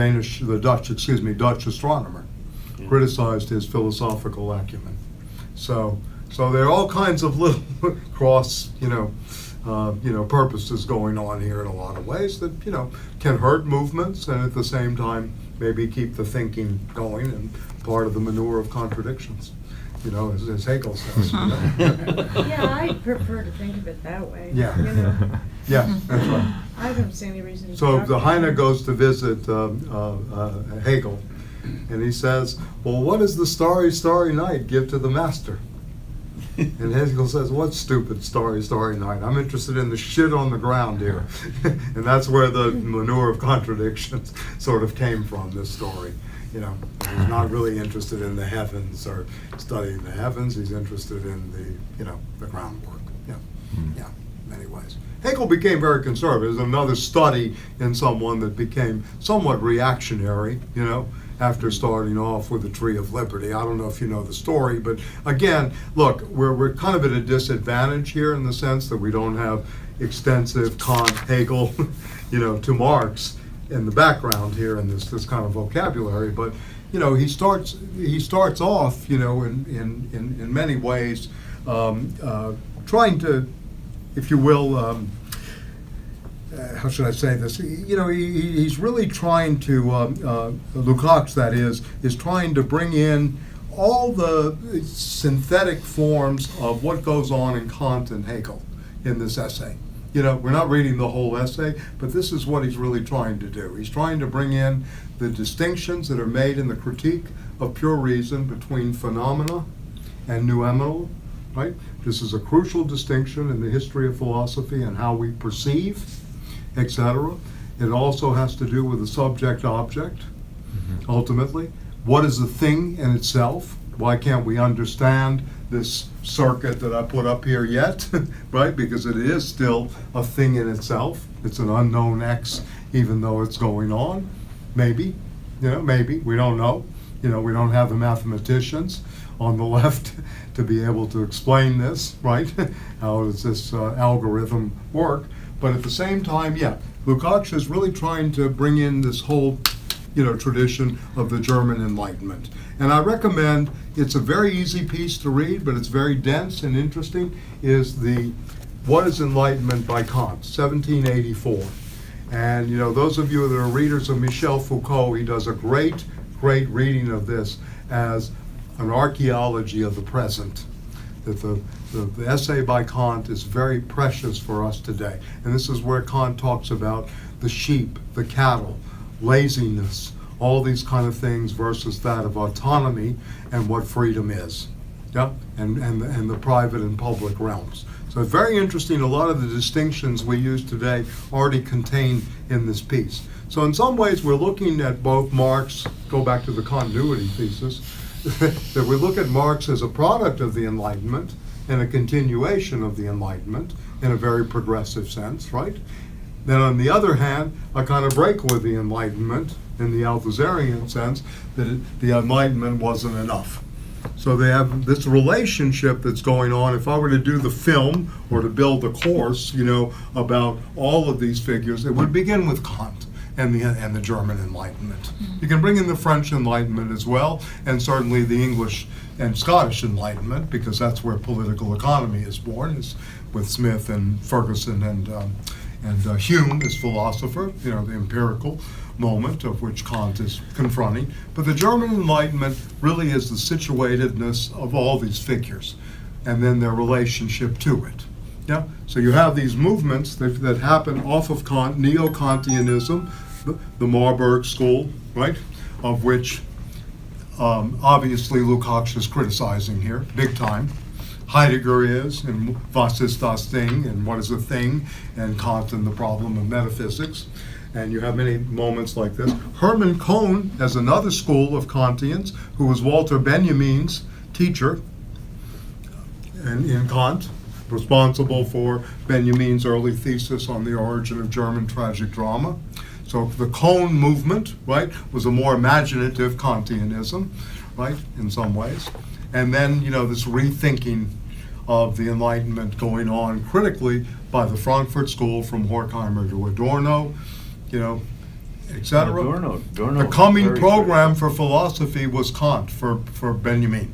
Dutch astronomer criticized his philosophical acumen. So there are all kinds of little cross, purposes going on here in a lot of ways that, you know, can hurt movements and at the same time maybe keep the thinking going, and part of the manure of contradictions, you know, as Hegel says. Yeah, I prefer to think of it that way. Yeah. You know, Yeah, that's right. I don't see any reason to. So doubt the it. Heine goes to visit Hegel, and he says, well, what does the starry, starry night give to the master? And Hegel says, what stupid starry, starry night? I'm interested in the shit on the ground here. And that's where the manure of contradictions sort of came from, this story. You know, he's not really interested in the heavens or studying the heavens. He's interested in the groundwork. Yeah, in many ways. Hegel became very conservative. There's another study in someone that became somewhat reactionary, you know, after starting off with the Tree of Liberty. I don't know if you know the story, but again, look, we're kind of at a disadvantage here in the sense that we don't have extensive Kant, Hegel, you know, to Marx in the background here in this kind of vocabulary. But you know, he starts off, you know, in many ways trying to, if you will, how should I say this? You know, he's really trying to, Lukacs, that is trying to bring in all the synthetic forms of what goes on in Kant and Hegel in this essay. You know, we're not reading the whole essay, but this is what he's really trying to do. He's trying to bring in the distinctions that are made in the critique of pure reason between phenomena and nouemal, right? This is a crucial distinction in the history of philosophy and how we perceive, etc. It also has to do with the subject-object, ultimately. What is the thing in itself, Why can't we understand this circuit that I put up here yet, right? Because it is still a thing in itself. It's an unknown X, even though it's going on. Maybe, maybe, we don't know. We don't have the mathematicians on the left to be able to explain this, right? How does this algorithm work? But at the same time, Lukacs is really trying to bring in this whole, tradition of the German Enlightenment. And I recommend, it's a very easy piece to read, but it's very dense and interesting, is the What is Enlightenment by Kant, 1784. And, those of you that are readers of Michel Foucault, he does a great reading of this as an archaeology of the present. That the essay by Kant is very precious for us today. And this is where Kant talks about the sheep, the cattle, laziness, all these kind of things versus that of autonomy and what freedom is. And the private and public realms. So it's very interesting. A lot of the distinctions we use today already contained in this piece. So in some ways we're looking at both Marx, go back to the continuity thesis, that we look at Marx as a product of the Enlightenment and a continuation of the Enlightenment in a very progressive sense, right? Then on the other hand, a kind of break with the Enlightenment in the Althusserian sense that the Enlightenment wasn't enough. So they have this relationship that's going on. If I were to do the film or to build a course, about all of these figures, it would begin with Kant and the German Enlightenment. You can bring in the French Enlightenment as well, and certainly the English and Scottish Enlightenment, because that's where political economy is born, is with Smith and Ferguson and Hume as philosopher, the empirical moment of which Kant is confronting. But the German Enlightenment really is the situatedness of all these figures and then their relationship to it. So you have these movements that happen off of Kant, Neo-Kantianism, the Marburg school, right, of which obviously Lukacs is criticizing here, big time. Heidegger is, and Was ist das Ding, and what is a thing, and Kant and the problem of metaphysics. And you have many moments like this. Hermann Cohn has another school of Kantians, who was Walter Benjamin's teacher in Kant, responsible for Benjamin's early thesis on the origin of German tragic drama. So the Cohn movement, right, was a more imaginative Kantianism, right, in some ways. And then, this rethinking of the Enlightenment going on critically by the Frankfurt School from Horkheimer to Adorno, etc. Adorno The coming very program critical. for philosophy was Kant for Benjamin.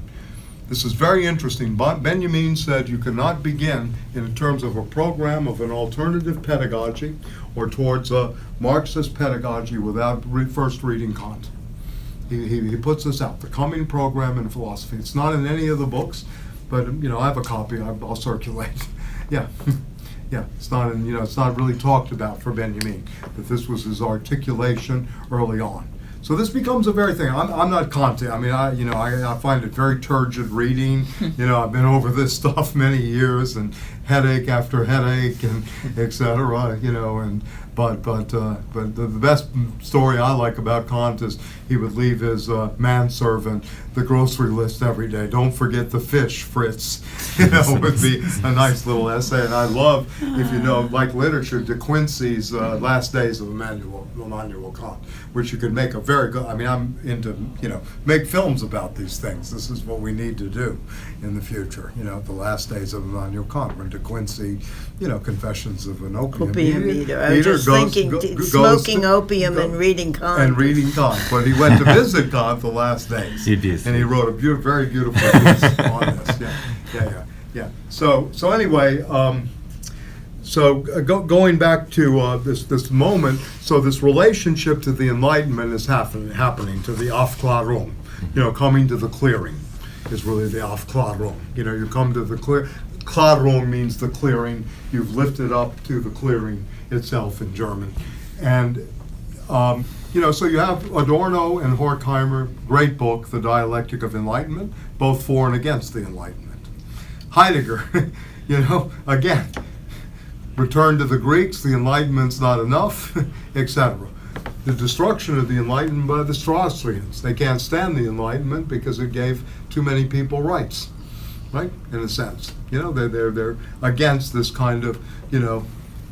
This is very interesting. Benjamin said you cannot begin in terms of a program of an alternative pedagogy or towards a Marxist pedagogy without first reading Kant. He puts this out, the coming program in philosophy. It's not in any of the books, but I have a copy. I'll circulate. Yeah. It's not it's not really talked about for Benjamin, but this was his articulation early on. So this becomes a very thing. I'm not Kantian. I find it very turgid reading. I've been over this stuff many years, and headache after headache, and etc. But the best story I like about Kant is he would leave his manservant the grocery list every day. Don't forget the fish, Fritz. Would be a nice little essay. And I love, if like literature, De Quincey's Last Days of Immanuel Kant, which you could make a very good. I'm into make films about these things. This is what we need to do in the future. The Last Days of Immanuel Kant, when De Quincey, Confessions of an Opium Eater. I was just thinking, smoking opium and reading Kant. And reading Kant. But he went to visit Kant the last days. And he wrote a very beautiful piece on this. Yeah. So anyway, going back to this moment, so this relationship to the Enlightenment is happening to the Aufklärung, coming to the clearing is really the Aufklärung. You come to the clear. Klärung means the clearing. You've lifted up to the clearing itself in German. And, so you have Adorno and Horkheimer, great book, The Dialectic of Enlightenment, both for and against the Enlightenment. Heidegger, again, return to the Greeks, the Enlightenment's not enough, etc. the destruction of the Enlightenment by the Austrians. They can't stand the Enlightenment because it gave too many people rights, right? In a sense, they're against this kind of,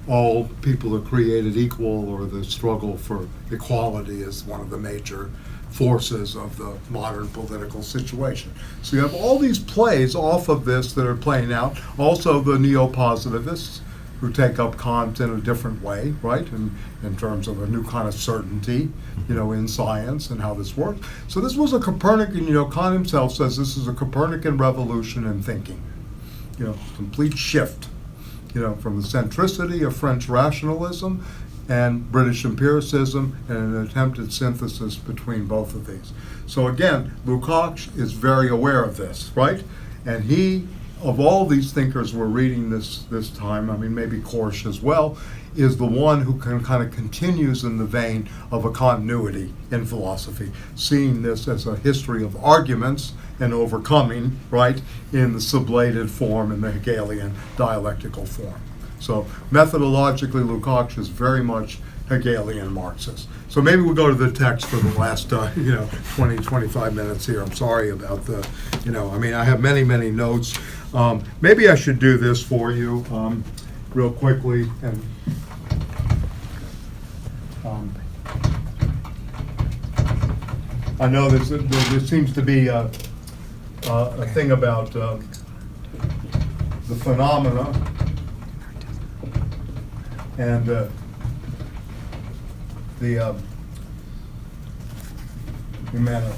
all people are created equal, or the struggle for equality is one of the major forces of the modern political situation. So you have all these plays off of this that are playing out. Also the neo-positivists, who take up Kant in a different way, right? In terms of a new kind of certainty, in science and how this works. So this was a Copernican, Kant himself says this is a Copernican revolution in thinking. Complete shift, from the centricity of French rationalism and British empiricism, and an attempted synthesis between both of these. So again, Lukacs is very aware of this, right? And he, of all these thinkers we're reading this time, I mean maybe Korsch as well, is the one who kind of continues in the vein of a continuity in philosophy, seeing this as a history of arguments and overcoming, right, in the sublated form, in the Hegelian dialectical form. So methodologically, Lukacs is very much Hegelian Marxist. So maybe we'll go to the text for the last, 20, 25 minutes here. I'm sorry about the, I have many, many notes. Maybe I should do this for you real quickly. And I know there seems to be a thing about the phenomena and the nouemal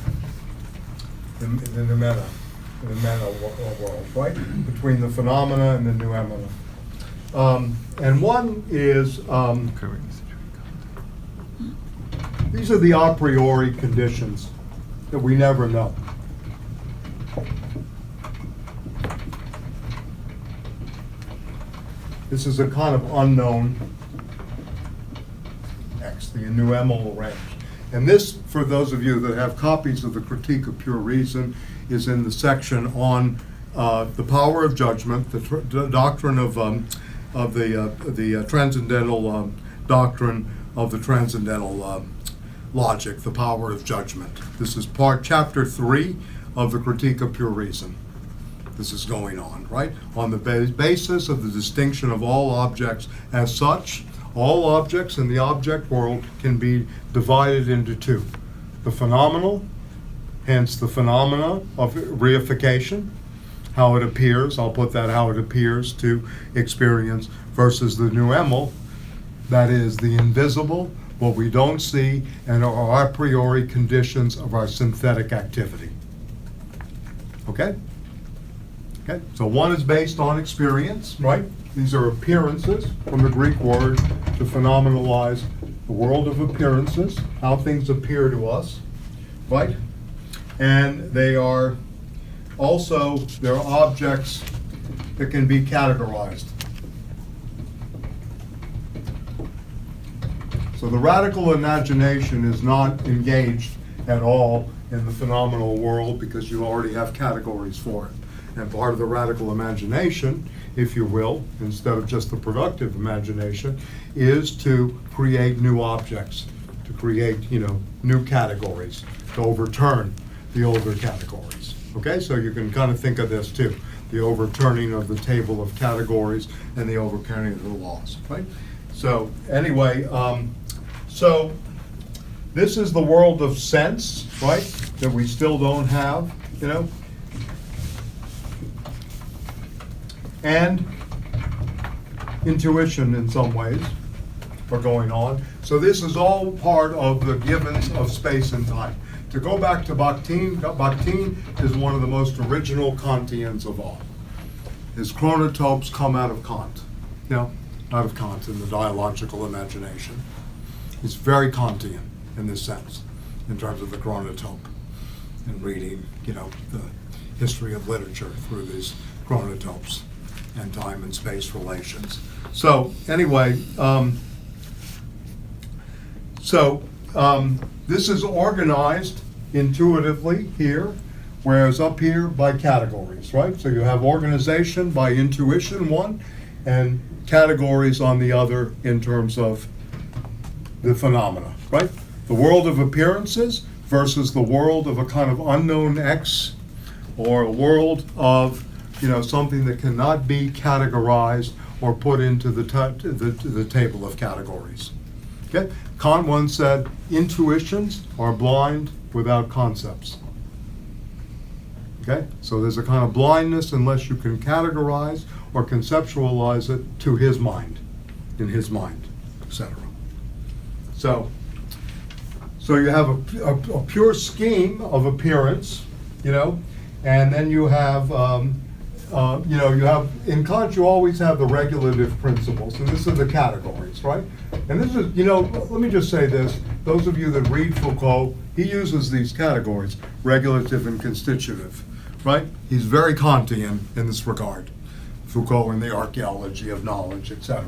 world, right? Between the phenomena and the nouemal. And one is, these are the a priori conditions that we never know. This is a kind of unknown X, the nouemal range. And this, for those of you that have copies of the Critique of Pure Reason, is in the section on the power of judgment, the doctrine of the transcendental doctrine of the transcendental logic, the power of judgment. This is chapter 3 of the Critique of Pure Reason. This is going on, right? On the basis of the distinction of all objects as such, all objects in the object world can be divided into two. The phenomenal, hence the phenomena of reification, how it appears, I'll put that how it appears to experience, versus the nouemal, that is the invisible, what we don't see, and our a priori conditions of our synthetic activity. Okay? Okay, so one is based on experience, right? These are appearances, from the Greek word to phenomenalize the world of appearances, how things appear to us, right? And they are also, they're objects that can be categorized. So the radical imagination is not engaged at all in the phenomenal world because you already have categories for it. And part of the radical imagination, if you will, instead of just the productive imagination, is to create new objects, to create, new categories, to overturn the older categories. Okay, so you can kind of think of this too, the overturning of the table of categories and the overturning of the laws, right? So anyway, so this is the world of sense, right, that we still don't have, and intuition in some ways are going on. So this is all part of the givens of space and time. To go back to Bakhtin, Bakhtin is one of the most original Kantians of all. His chronotopes come out of Kant, out of Kant in the dialogical imagination. He's very Kantian in this sense, in terms of the chronotope, and reading, the history of literature through these chronotopes and time and space relations. So anyway, this is organized intuitively here, whereas up here by categories, right? So you have organization by intuition, one, and categories on the other in terms of the phenomena, right? The world of appearances versus the world of a kind of unknown X, or a world of, something that cannot be categorized or put into the table of categories. Okay? Kant once said, intuitions are blind without concepts. Okay? So there's a kind of blindness unless you can categorize or conceptualize it to his mind, in his mind, etc. So you have a pure scheme of appearance, and then you have, in Kant you always have the regulative principles, and this are the categories, right? And this is, let me just say this, those of you that read Foucault, he uses these categories, regulative and constitutive, right? He's very Kantian in this regard, Foucault in the archaeology of knowledge, etc.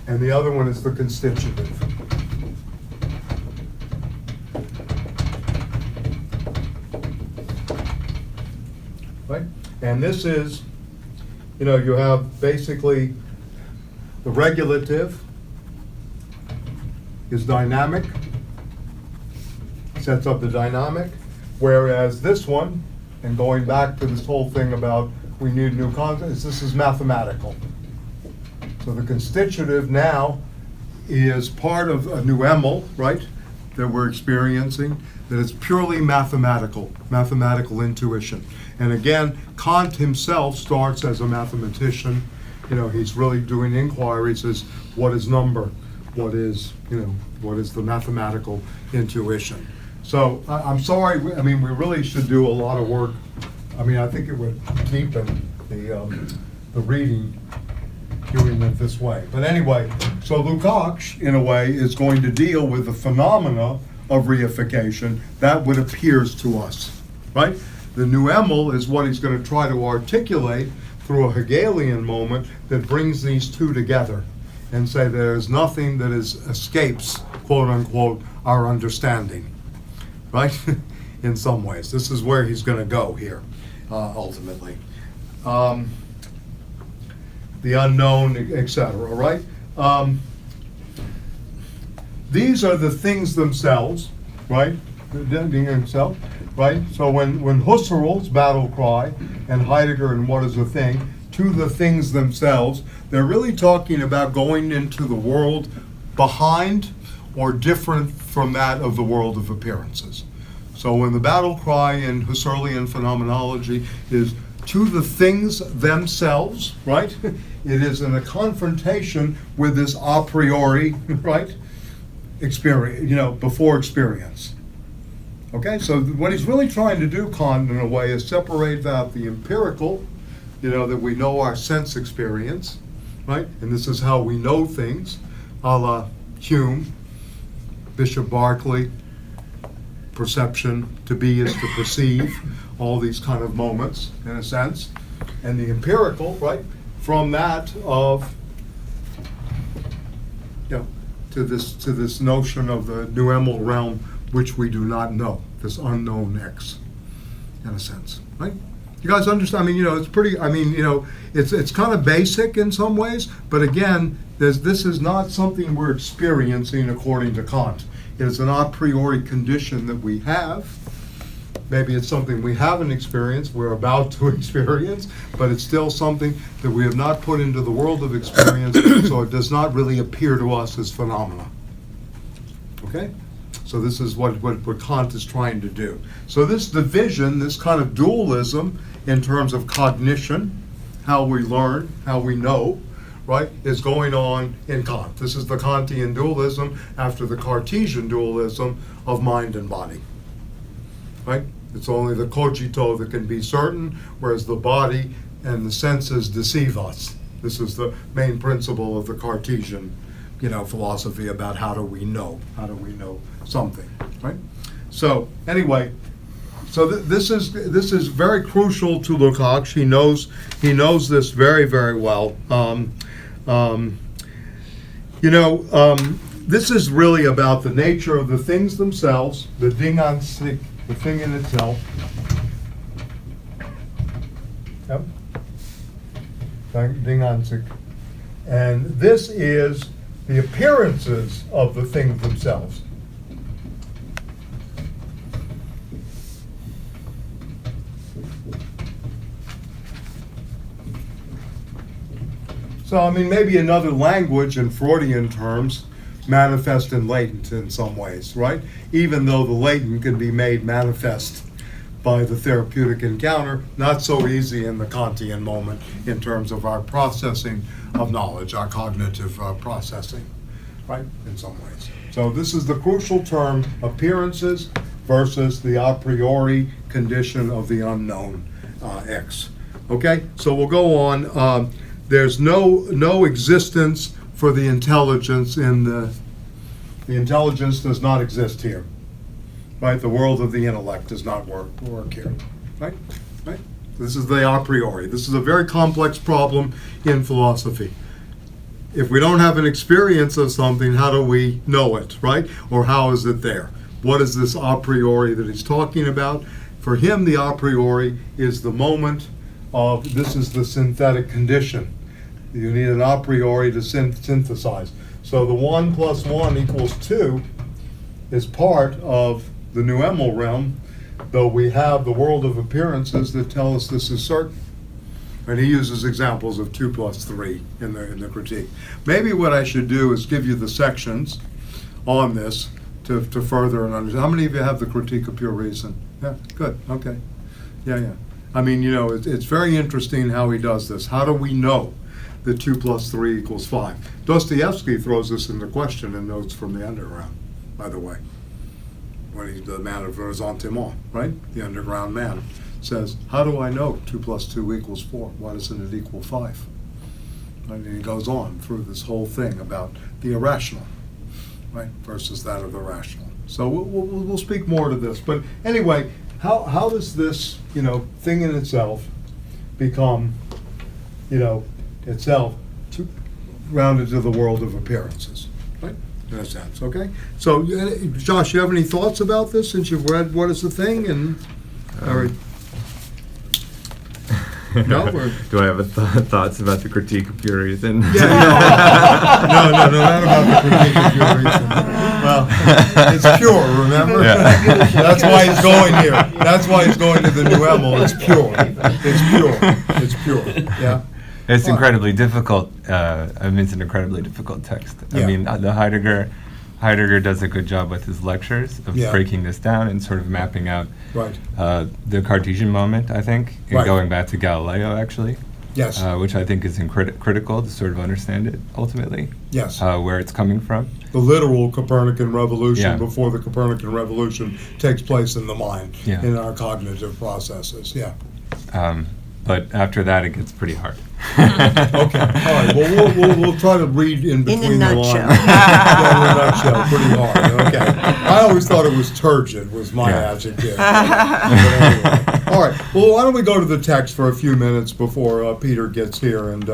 And the other one is the constitutive. Right? And this is, you have basically the regulative is dynamic, sets up the dynamic, whereas this one, and going back to this whole thing about we need new concepts, this is mathematical. So the constitutive now is part of a nouemal, right, that we're experiencing, that is purely mathematical intuition. And again, Kant himself starts as a mathematician. He's really doing inquiries as what is number, what is the mathematical intuition. So I'm sorry, we really should do a lot of work. I think it would deepen the reading doing it this way. But anyway, so Lukacs, in a way, is going to deal with the phenomena of reification that what appears to us, right? The nouemal is what he's going to try to articulate through a Hegelian moment that brings these two together and say there's nothing that escapes, quote unquote, our understanding, right? In some ways. This is where he's going to go here, ultimately. The unknown, etc., right? These are the things themselves, right? Being himself, right? So when Husserl's battle cry and Heidegger and what is a thing, to the things themselves, they're really talking about going into the world behind or different from that of the world of appearances. So when the battle cry in Husserlian phenomenology is to the things themselves, right? It is in a confrontation with this a priori, right? Experience, before experience. Okay, so what he's really trying to do, Kant, in a way, is separate out the empirical, that we know our sense experience, right? And this is how we know things, a la Hume, Bishop Berkeley, perception, to be is to perceive, all these kind of moments, in a sense. And the empirical, right, from that of, to this notion of the nouemal realm, which we do not know, this unknown X, in a sense, right? You guys understand? It's pretty, it's kind of basic in some ways, but again, this is not something we're experiencing according to Kant. It is an a priori condition that we have. Maybe it's something we haven't experienced, we're about to experience, but it's still something that we have not put into the world of experience, so it does not really appear to us as phenomena. Okay? So this is what Kant is trying to do. So this division, this kind of dualism in terms of cognition, how we learn, how we know, right, is going on in Kant. This is the Kantian dualism after the Cartesian dualism of mind and body, right? It's only the cogito that can be certain, whereas the body and the senses deceive us. This is the main principle of the Cartesian, philosophy about how do we know something, right? So anyway, this is very crucial to Lukacs. He knows this very, very well. This is really about the nature of the things themselves, the Ding an sich, the thing in itself. Yep. Ding an sich. And this is the appearances of the things themselves. So, I mean, maybe another language in Freudian terms, manifest and latent in some ways, right? Even though the latent can be made manifest by the therapeutic encounter, not so easy in the Kantian moment in terms of our processing of knowledge, our cognitive processing, right, in some ways. So this is the crucial term, appearances versus the a priori condition of the unknown, X. Okay, so we'll go on. There's no existence for the intelligence in the intelligence does not exist here, right? The world of the intellect does not work here, right? Right? This is the a priori. This is a very complex problem in philosophy. If we don't have an experience of something, how do we know it, right? Or how is it there? What is this a priori that he's talking about? For him, the a priori is the moment of, this is the synthetic condition. You need an a priori to synthesize. So the 1 + 1 = 2 is part of the nouemal realm, though we have the world of appearances that tell us this is certain. And he uses examples of 2 + 3 in the critique. Maybe what I should do is give you the sections on this to further and understand. How many of you have the Critique of Pure Reason? Yeah, good, okay. Yeah. I mean, you know, it's very interesting how he does this. How do we know that 2 + 3 = 5? Dostoevsky throws this into question in Notes from the Underground, by the way. When he's the man of ressentiment, right? The underground man says, how do I know 2 + 2 = 4? Why doesn't it equal 5? And he goes on through this whole thing about the irrational, right, versus that of the rational. So we'll speak more to this. But anyway, how does this, you know, thing in itself become, you know, itself rounded to the world of appearances, right? In a sense, okay? So, Josh, you have any thoughts about this since you've read What is the Thing? And no? Or? Do I have thoughts about the Critique of Pure Reason? Yeah, no, not about the Critique of Pure Reason. Well, it's pure, remember? Yeah. That's why he's going here. That's why he's going to the nouemal. It's pure. It's pure. Yeah. It's incredibly difficult. I mean, it's an incredibly difficult text. Yeah. I mean, the Heidegger does a good job with his lectures of breaking this down and sort of mapping out the Cartesian moment, I think, and going back to Galileo, actually. Yes. Which I think is critical to sort of understand it, ultimately. Yes. Where it's coming from. The literal Copernican revolution before the Copernican revolution takes place in the mind, in our cognitive processes, But after that, it gets pretty hard. Okay, all right. Well, we'll try to read in between the lines. In a nutshell, pretty hard. Okay. I always thought it was turgid was my adjective. But anyway. All right. Well, why don't we go to the text for a few minutes before Peter gets here, and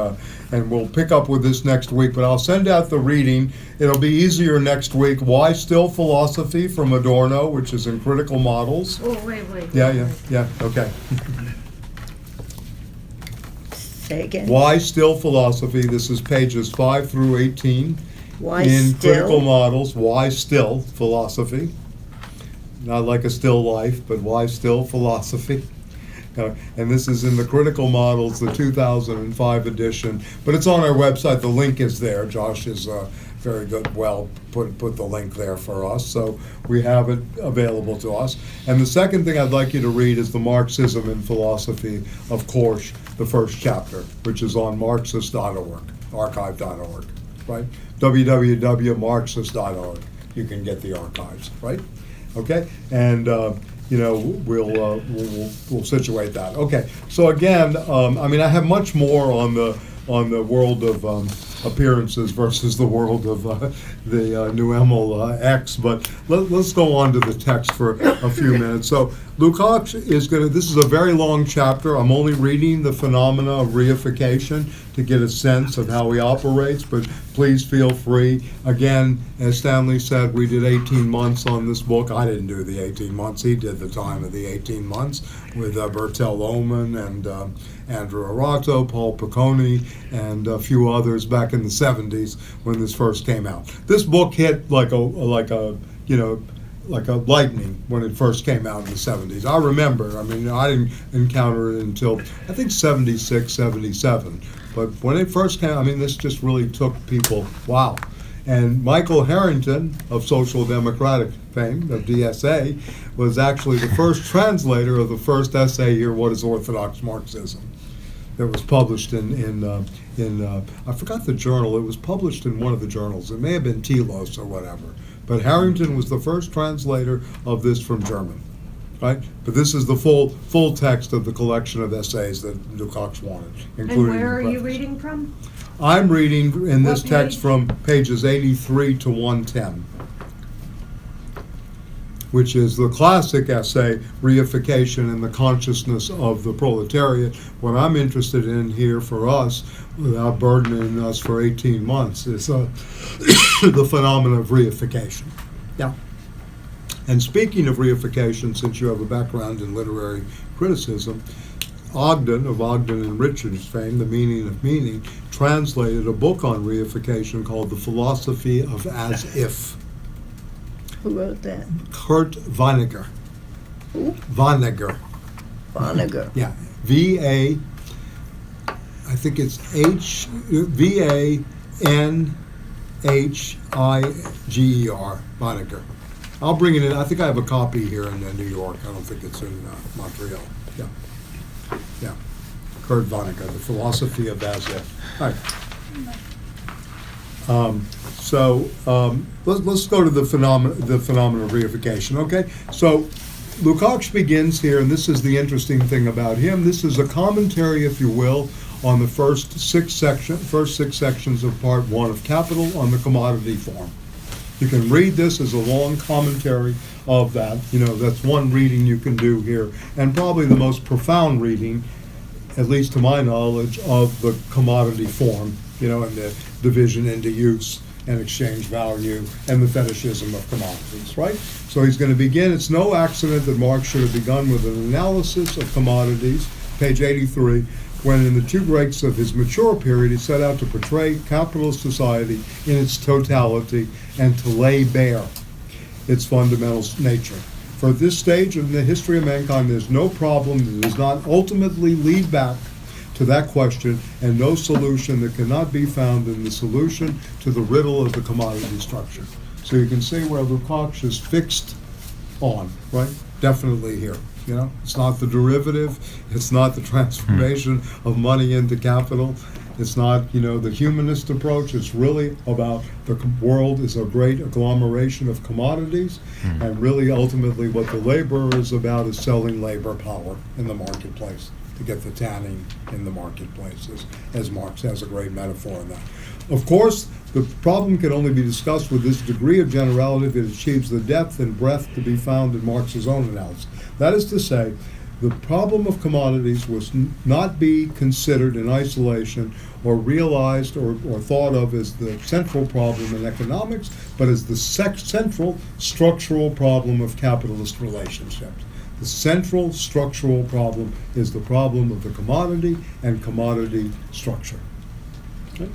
we'll pick up with this next week. But I'll send out the reading. It'll be easier next week. Why Still Philosophy from Adorno, which is in Critical Models. Oh, wait. Yeah. Okay. Say again. Why Still Philosophy? This is pages 5 through 18. Why in still? Critical Models. Why Still Philosophy? Not like a still life, but why still philosophy? And this is in the Critical Models, the 2005 edition. But it's on our website. The link is there. Josh is very good. Well, put the link there for us. So we have it available to us. And the second thing I'd like you to read is the Marxism in Philosophy of Korsch, the first chapter, which is on Marxist.org, archive.org, right? www.marxist.org. You can get the archives, right? Okay, and we'll situate that. Okay, so again, I mean, I have much more on the world of appearances versus the world of the nouemal X, but let's go on to the text for a few minutes. So Lukacs is this is a very long chapter. I'm only reading the phenomena of reification to get a sense of how he operates, but please feel free. Again, as Stanley said, we did 18 months on this book. I didn't do the 18 months. He did the time of the 18 months with Bertel Oman and Andrew Arto, Paul Picconi, and a few others back in the 70s when this first came out. This book hit like a like a lightning when it first came out in the 70s. I remember, I mean, I didn't encounter it until, I think, 76, 77. But when it first came, I mean, this just really took people, wow. And Michael Harrington of Social Democratic fame, of DSA, was actually the first translator of the first essay here, What is Orthodox Marxism? That was published in I forgot the journal. It was published in one of the journals. It may have been Telos or whatever. But Harrington was the first translator of this from German, right? But this is the full text of the collection of essays that Lukacs wanted, including And where are the you preface. reading from? I'm reading in this What text page? from pages 83 to 110, which is the classic essay, Reification and the Consciousness of the Proletariat. What I'm interested in here for us, without burdening us for 18 months, is the phenomenon of reification. Yeah. And speaking of reification, since you have a background in literary criticism, Ogden, of Ogden and Richards fame, The Meaning of Meaning, translated a book on reification called The Philosophy of As If. Who wrote that? Kurt Vonnegut. Who? Vonnegut. Vonnegut. Yeah. V-A, I think it's V-A-N-H-I-G-E-R, Vonnegut. I'll bring it in. I think I have a copy here in New York. I don't think it's in Montreal. Yeah. Yeah. Kurt Vonnegut, The Philosophy of As If. All right. Let's go to the phenomenon of reification. Okay, so Lukacs begins here, and this is the interesting thing about him. This is a commentary, if you will, on the first six sections of Part 1 of Capital on the commodity form. You can read this as a long commentary of that. You know, that's one reading you can do here, and probably the most profound reading, at least to my knowledge, of the commodity form, you know, and the division into use and exchange value and the fetishism of commodities, right? So he's going to begin. It's no accident that Marx should have begun with an analysis of commodities, page 83, when in the two breaks of his mature period he set out to portray capitalist society in its totality and to lay bare its fundamental nature. For at this stage in the history of mankind, there's no problem that does not ultimately lead back to that question, and no solution that cannot be found in the solution to the riddle of the commodity structure. So you can see where Lukacs is fixed on, right? Definitely here. You know, it's not the derivative, it's not the transformation of money into capital, it's not, you know, the humanist approach. It's really about the world is a great agglomeration of commodities, and really ultimately what the laborer is about is selling labor power in the marketplace to get the tanning in the marketplace, as Marx has a great metaphor in that. Of course, the problem can only be discussed with this degree of generality that achieves the depth and breadth to be found in Marx's own analysis. That is to say, the problem of commodities was not be considered in isolation or realized or thought of as the central problem in economics, but as the central structural problem of capitalist relationships. The central structural problem is the problem of the commodity and commodity structure. Okay?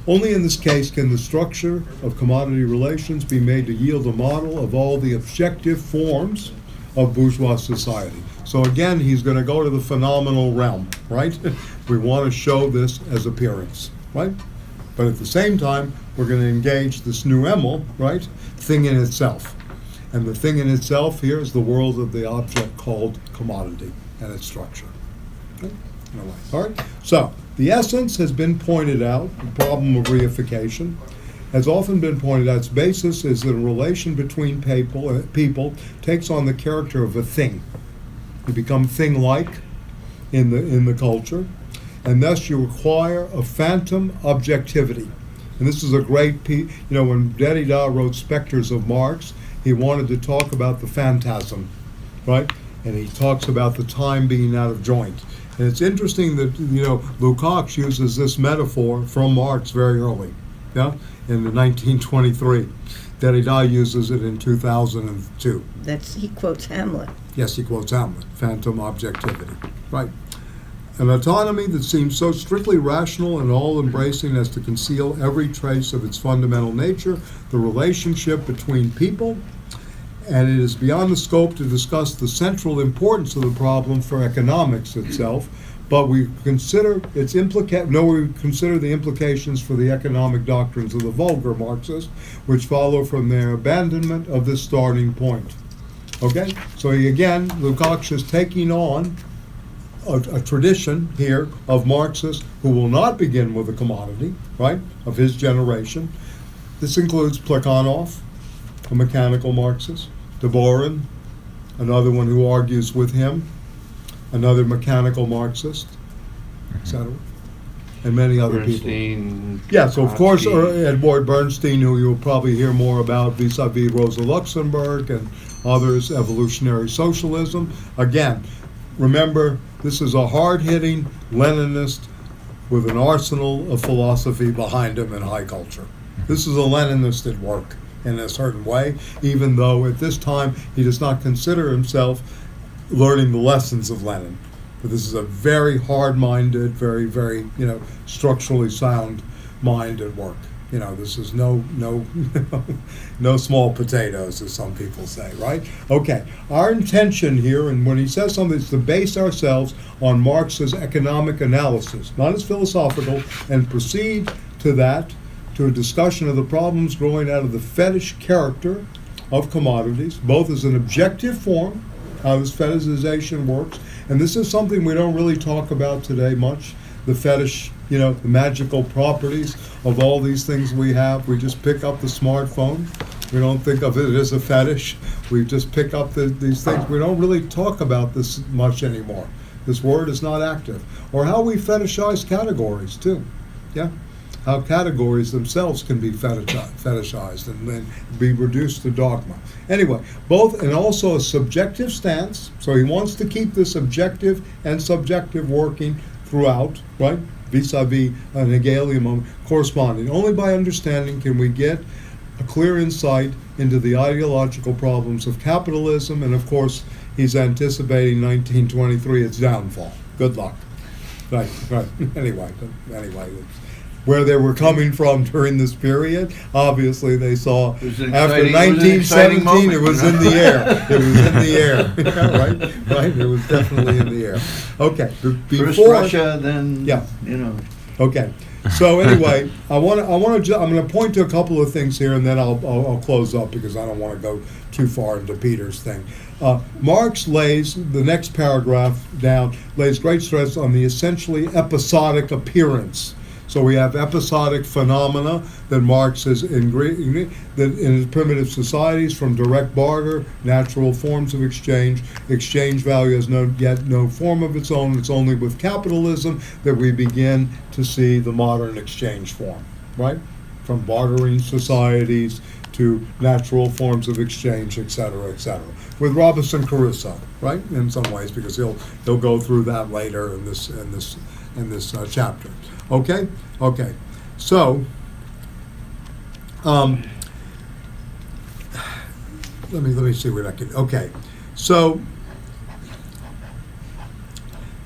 Only in this case can the structure of commodity relations be made to yield a model of all the objective forms of bourgeois society. So again, he's going to go to the phenomenal realm, right? We want to show this as appearance, right? But at the same time, we're going to engage this nouemal, right, thing in itself. And the thing in itself here is the world of the object called commodity and its structure. Okay? All right. So the essence has been pointed out. The problem of reification has often been pointed out. Its basis is that a relation between people takes on the character of a thing. You become thing-like in the culture, and thus you acquire a phantom objectivity. And this is a great piece. You know, when Derrida wrote Spectres of Marx, he wanted to talk about the phantasm, right? And he talks about the time being out of joint. And it's interesting that, you know, Lukacs uses this metaphor from Marx very early, yeah, in the 1923. Derrida uses it in 2002. He quotes Hamlet. Yes, he quotes Hamlet, phantom objectivity, right. An autonomy that seems so strictly rational and all-embracing as to conceal every trace of its fundamental nature, the relationship between people, and it is beyond the scope to discuss the central importance of the problem for economics itself, but we consider we consider the implications for the economic doctrines of the vulgar Marxists, which follow from their abandonment of this starting point. Okay? So again, Lukacs is taking on a tradition here of Marxists who will not begin with a commodity, right, of his generation. This includes Plekanov, a mechanical Marxist, Dvorin, another one who argues with him, another mechanical Marxist, etc., and many other Bernstein, people. Yes, of course, Trotsky. Edward Bernstein, who you'll probably hear more about vis-a-vis Rosa Luxemburg and others, evolutionary socialism. Again, remember, this is a hard-hitting Leninist with an arsenal of philosophy behind him in high culture. This is a Leninist at work in a certain way, even though at this time he does not consider himself learning the lessons of Lenin. But this is a very hard-minded, very, very, structurally sound mind at work. This is no small potatoes, as some people say, right? Okay, our intention here, and when he says something, is to base ourselves on Marx's economic analysis, not his philosophical, and proceed to a discussion of the problems growing out of the fetish character of commodities, both as an objective form, how this fetishization works, and this is something we don't really talk about today much, the fetish, the magical properties of all these things we have. We just pick up the smartphone. We don't think of it as a fetish. We just pick up these things. We don't really talk about this much anymore. This word is not active. Or how we fetishize categories, too. Yeah? How categories themselves can be fetishized and then be reduced to dogma. Anyway, both, and also a subjective stance. So he wants to keep this objective and subjective working throughout, right? Vis-a-vis an Hegelian moment, corresponding. Only by understanding can we get a clear insight into the ideological problems of capitalism, and of course, he's anticipating 1923, its downfall. Good luck. Right. Anyway, where they were coming from during this period, obviously they saw after 1917 it was in the air. It was in the air. Yeah, right. It was definitely in the air. Okay. First Russia, then Okay. So anyway, I'm going to point to a couple of things here, and then I'll close up because I don't want to go too far into Peter's thing. Marx lays the next paragraph down, lays great stress on the essentially episodic appearance. So we have episodic phenomena that Marx says that in his primitive societies, from direct barter, natural forms of exchange value has yet no form of its own. It's only with capitalism that we begin to see the modern exchange form, right? From bartering societies to natural forms of exchange, et cetera, with Robinson Crusoe, right? In some ways, because he'll go through that later in this chapter. Okay. So, let me see what I can. Okay. So,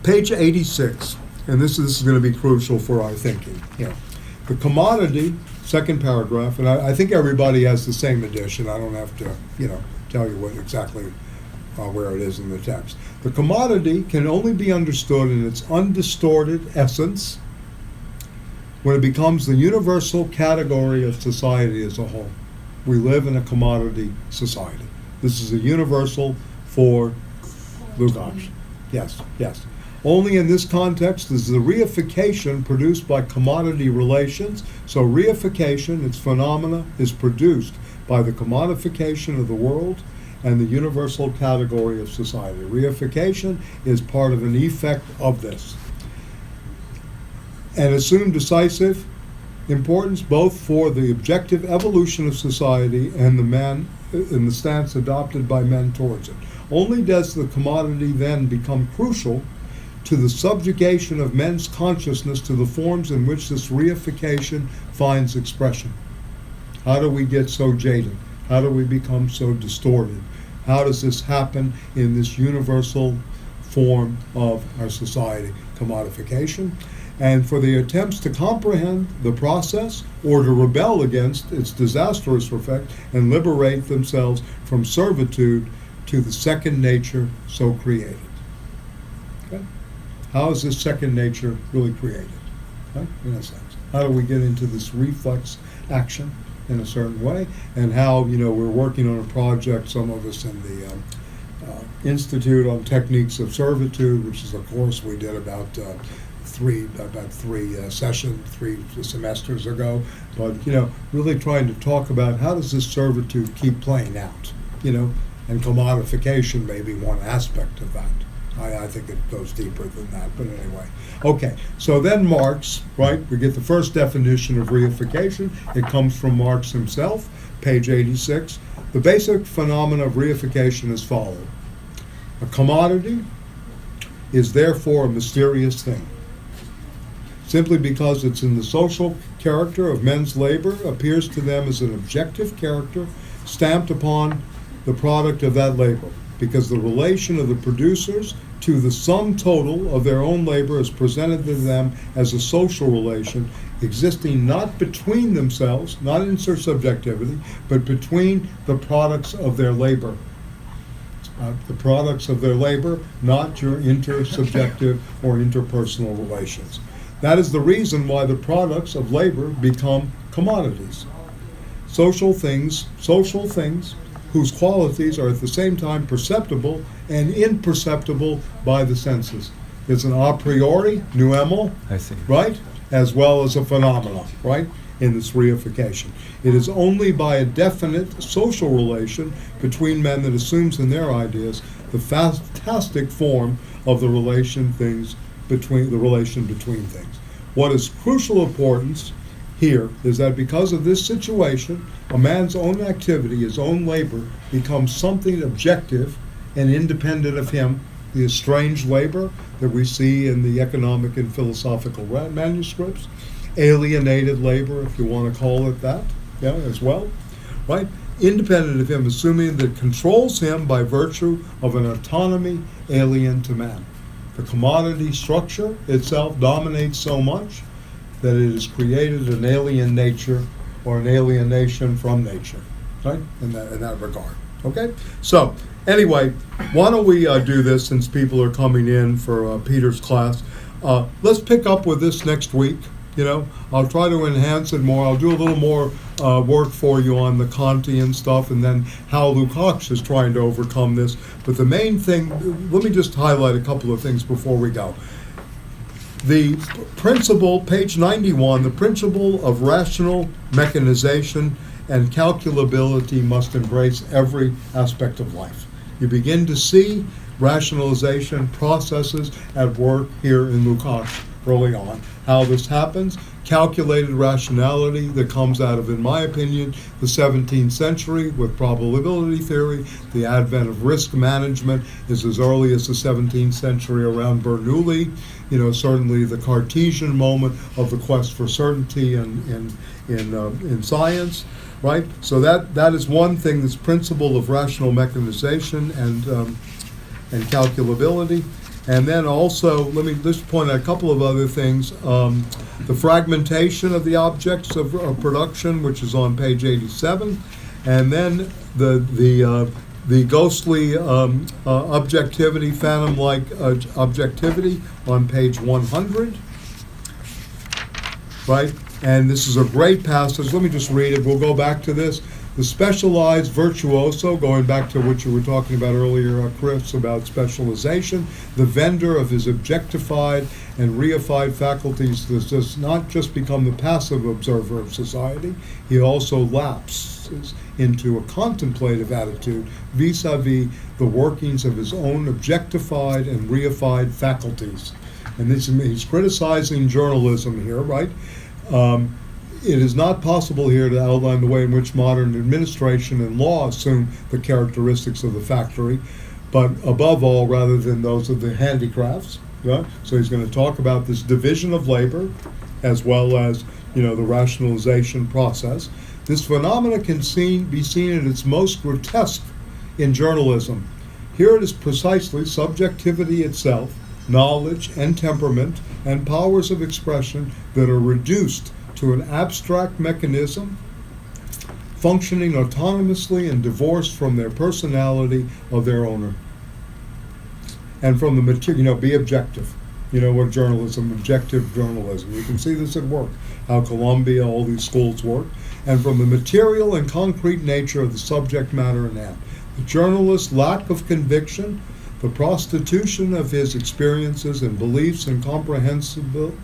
page 86, and this is going to be crucial for our thinking. The commodity, second paragraph, and I think everybody has the same edition. I don't have to, tell you what exactly where it is in the text. The commodity can only be understood in its undistorted essence when it becomes the universal category of society as a whole. We live in a commodity society. This is a universal for Lukacs. Yes. Only in this context is the reification produced by commodity relations. So reification, its phenomena, is produced by the commodification of the world and the universal category of society. Reification is part of an effect of this, and assume decisive importance both for the objective evolution of society and the stance adopted by men towards it. Only does the commodity then become crucial to the subjugation of men's consciousness to the forms in which this reification finds expression. How do we get so jaded? How do we become so distorted? How does this happen in this universal form of our society? Commodification. And for the attempts to comprehend the process or to rebel against its disastrous effect and liberate themselves from servitude to the second nature so created. Okay? How is this second nature really created? Right? In a sense. How do we get into this reflex action in a certain way? And how, we're working on a project, some of us in the Institute on Techniques of Servitude, which is a course we did about three semesters ago. But, really trying to talk about how does this servitude keep playing out, and commodification may be one aspect of that. I think it goes deeper than that, but anyway. Okay, so then Marx, right? We get the first definition of reification. It comes from Marx himself, page 86. The basic phenomena of reification is followed. A commodity is therefore a mysterious thing. Simply because it's in the social character of men's labor, appears to them as an objective character stamped upon the product of that labor, because the relation of the producers to the sum total of their own labor is presented to them as a social relation existing not between themselves, not intersubjectivity, but between the products of their labor. The products of their labor, not your intersubjective or interpersonal relations. That is the reason why the products of labor become commodities. Social things whose qualities are at the same time perceptible and imperceptible by the senses. There's an a priori, nouemal, I see. right? As well as a phenomenon, right? In this reification. It is only by a definite social relation between men that assumes in their ideas the fantastic form of the relation between things. What is crucial importance here is that because of this situation, a man's own activity, his own labor, becomes something objective and independent of him. The estranged labor that we see in the economic and philosophical manuscripts, alienated labor, if you want to call it that, as well, right? Independent of him, assuming that it controls him by virtue of an autonomy alien to man. The commodity structure itself dominates so much that it has created an alien nature or an alienation from nature, right? In that regard, okay? So, anyway, why don't we do this since people are coming in for Peter's class. Let's pick up with this next week. I'll try to enhance it more. I'll do a little more work for you on the Kantian stuff and then how Lukacs is trying to overcome this. But the main thing, let me just highlight a couple of things before we go. The principle, page 91, the principle of rational mechanization and calculability must embrace every aspect of life. You begin to see rationalization processes at work here in Lukacs early on. How this happens, calculated rationality that comes out of, in my opinion, the 17th century with probability theory. The advent of risk management is as early as the 17th century around Bernoulli. Certainly the Cartesian moment of the quest for certainty in science, right? So that is one thing, this principle of rational mechanization and calculability. And then also, let me just point out a couple of other things. The fragmentation of the objects of production, which is on page 87, and then the ghostly objectivity, phantom-like objectivity on page 100, right? And this is a great passage. Let me just read it. We'll go back to this. The specialized virtuoso, going back to what you were talking about earlier, Chris, about specialization, the vendor of his objectified and reified faculties does not just become the passive observer of society, he also lapses into a contemplative attitude vis-a-vis the workings of his own objectified and reified faculties. And he's criticizing journalism here, right? It is not possible here to outline the way in which modern administration and law assume the characteristics of the factory, but above all, rather than those of the handicrafts. Yeah? So he's going to talk about this division of labor, as well as the rationalization process. This phenomena can be seen at its most grotesque in journalism. Here it is precisely subjectivity itself, knowledge and temperament, and powers of expression that are reduced to an abstract mechanism functioning autonomously and divorced from their personality of their owner. And from the material, be objective. What journalism, objective journalism. You can see this at work, how Columbia, all these schools work. And from the material and concrete nature of the subject matter in hand. The journalist's lack of conviction, the prostitution of his experiences and beliefs and comprehensible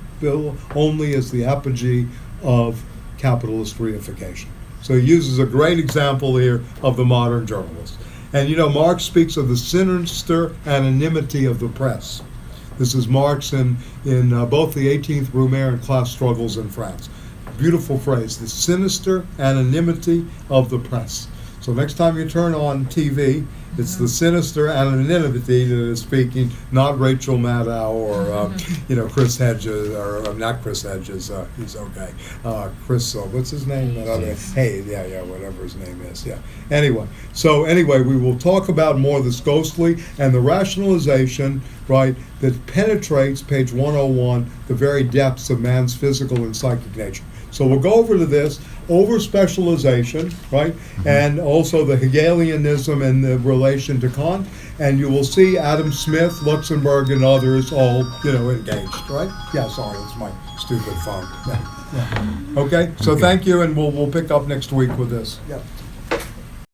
only as the apogee of capitalist reification. So he uses a great example here of the modern journalist. And Marx speaks of the sinister anonymity of the press. This is Marx in both the 18th Brumaire and Class Struggles in France. Beautiful phrase, the sinister anonymity of the press. So next time you turn on TV, it's the sinister anonymity that is speaking, not Rachel Maddow or Chris Hedges, or not Chris Hedges. He's okay. Chris, what's his name? That other Hayes, whatever his name is. Yeah. Anyway, we will talk about more of this ghostly and the rationalization, right, that penetrates page 101, the very depths of man's physical and psychic nature. So we'll go over to this, over-specialization, right, and also the Hegelianism and the relation to Kant, and you will see Adam Smith, Luxemburg, and others all, engaged, right? Yeah, sorry, it's my stupid phone. Yeah. Okay, so thank you, and we'll pick up next week with this. Yeah.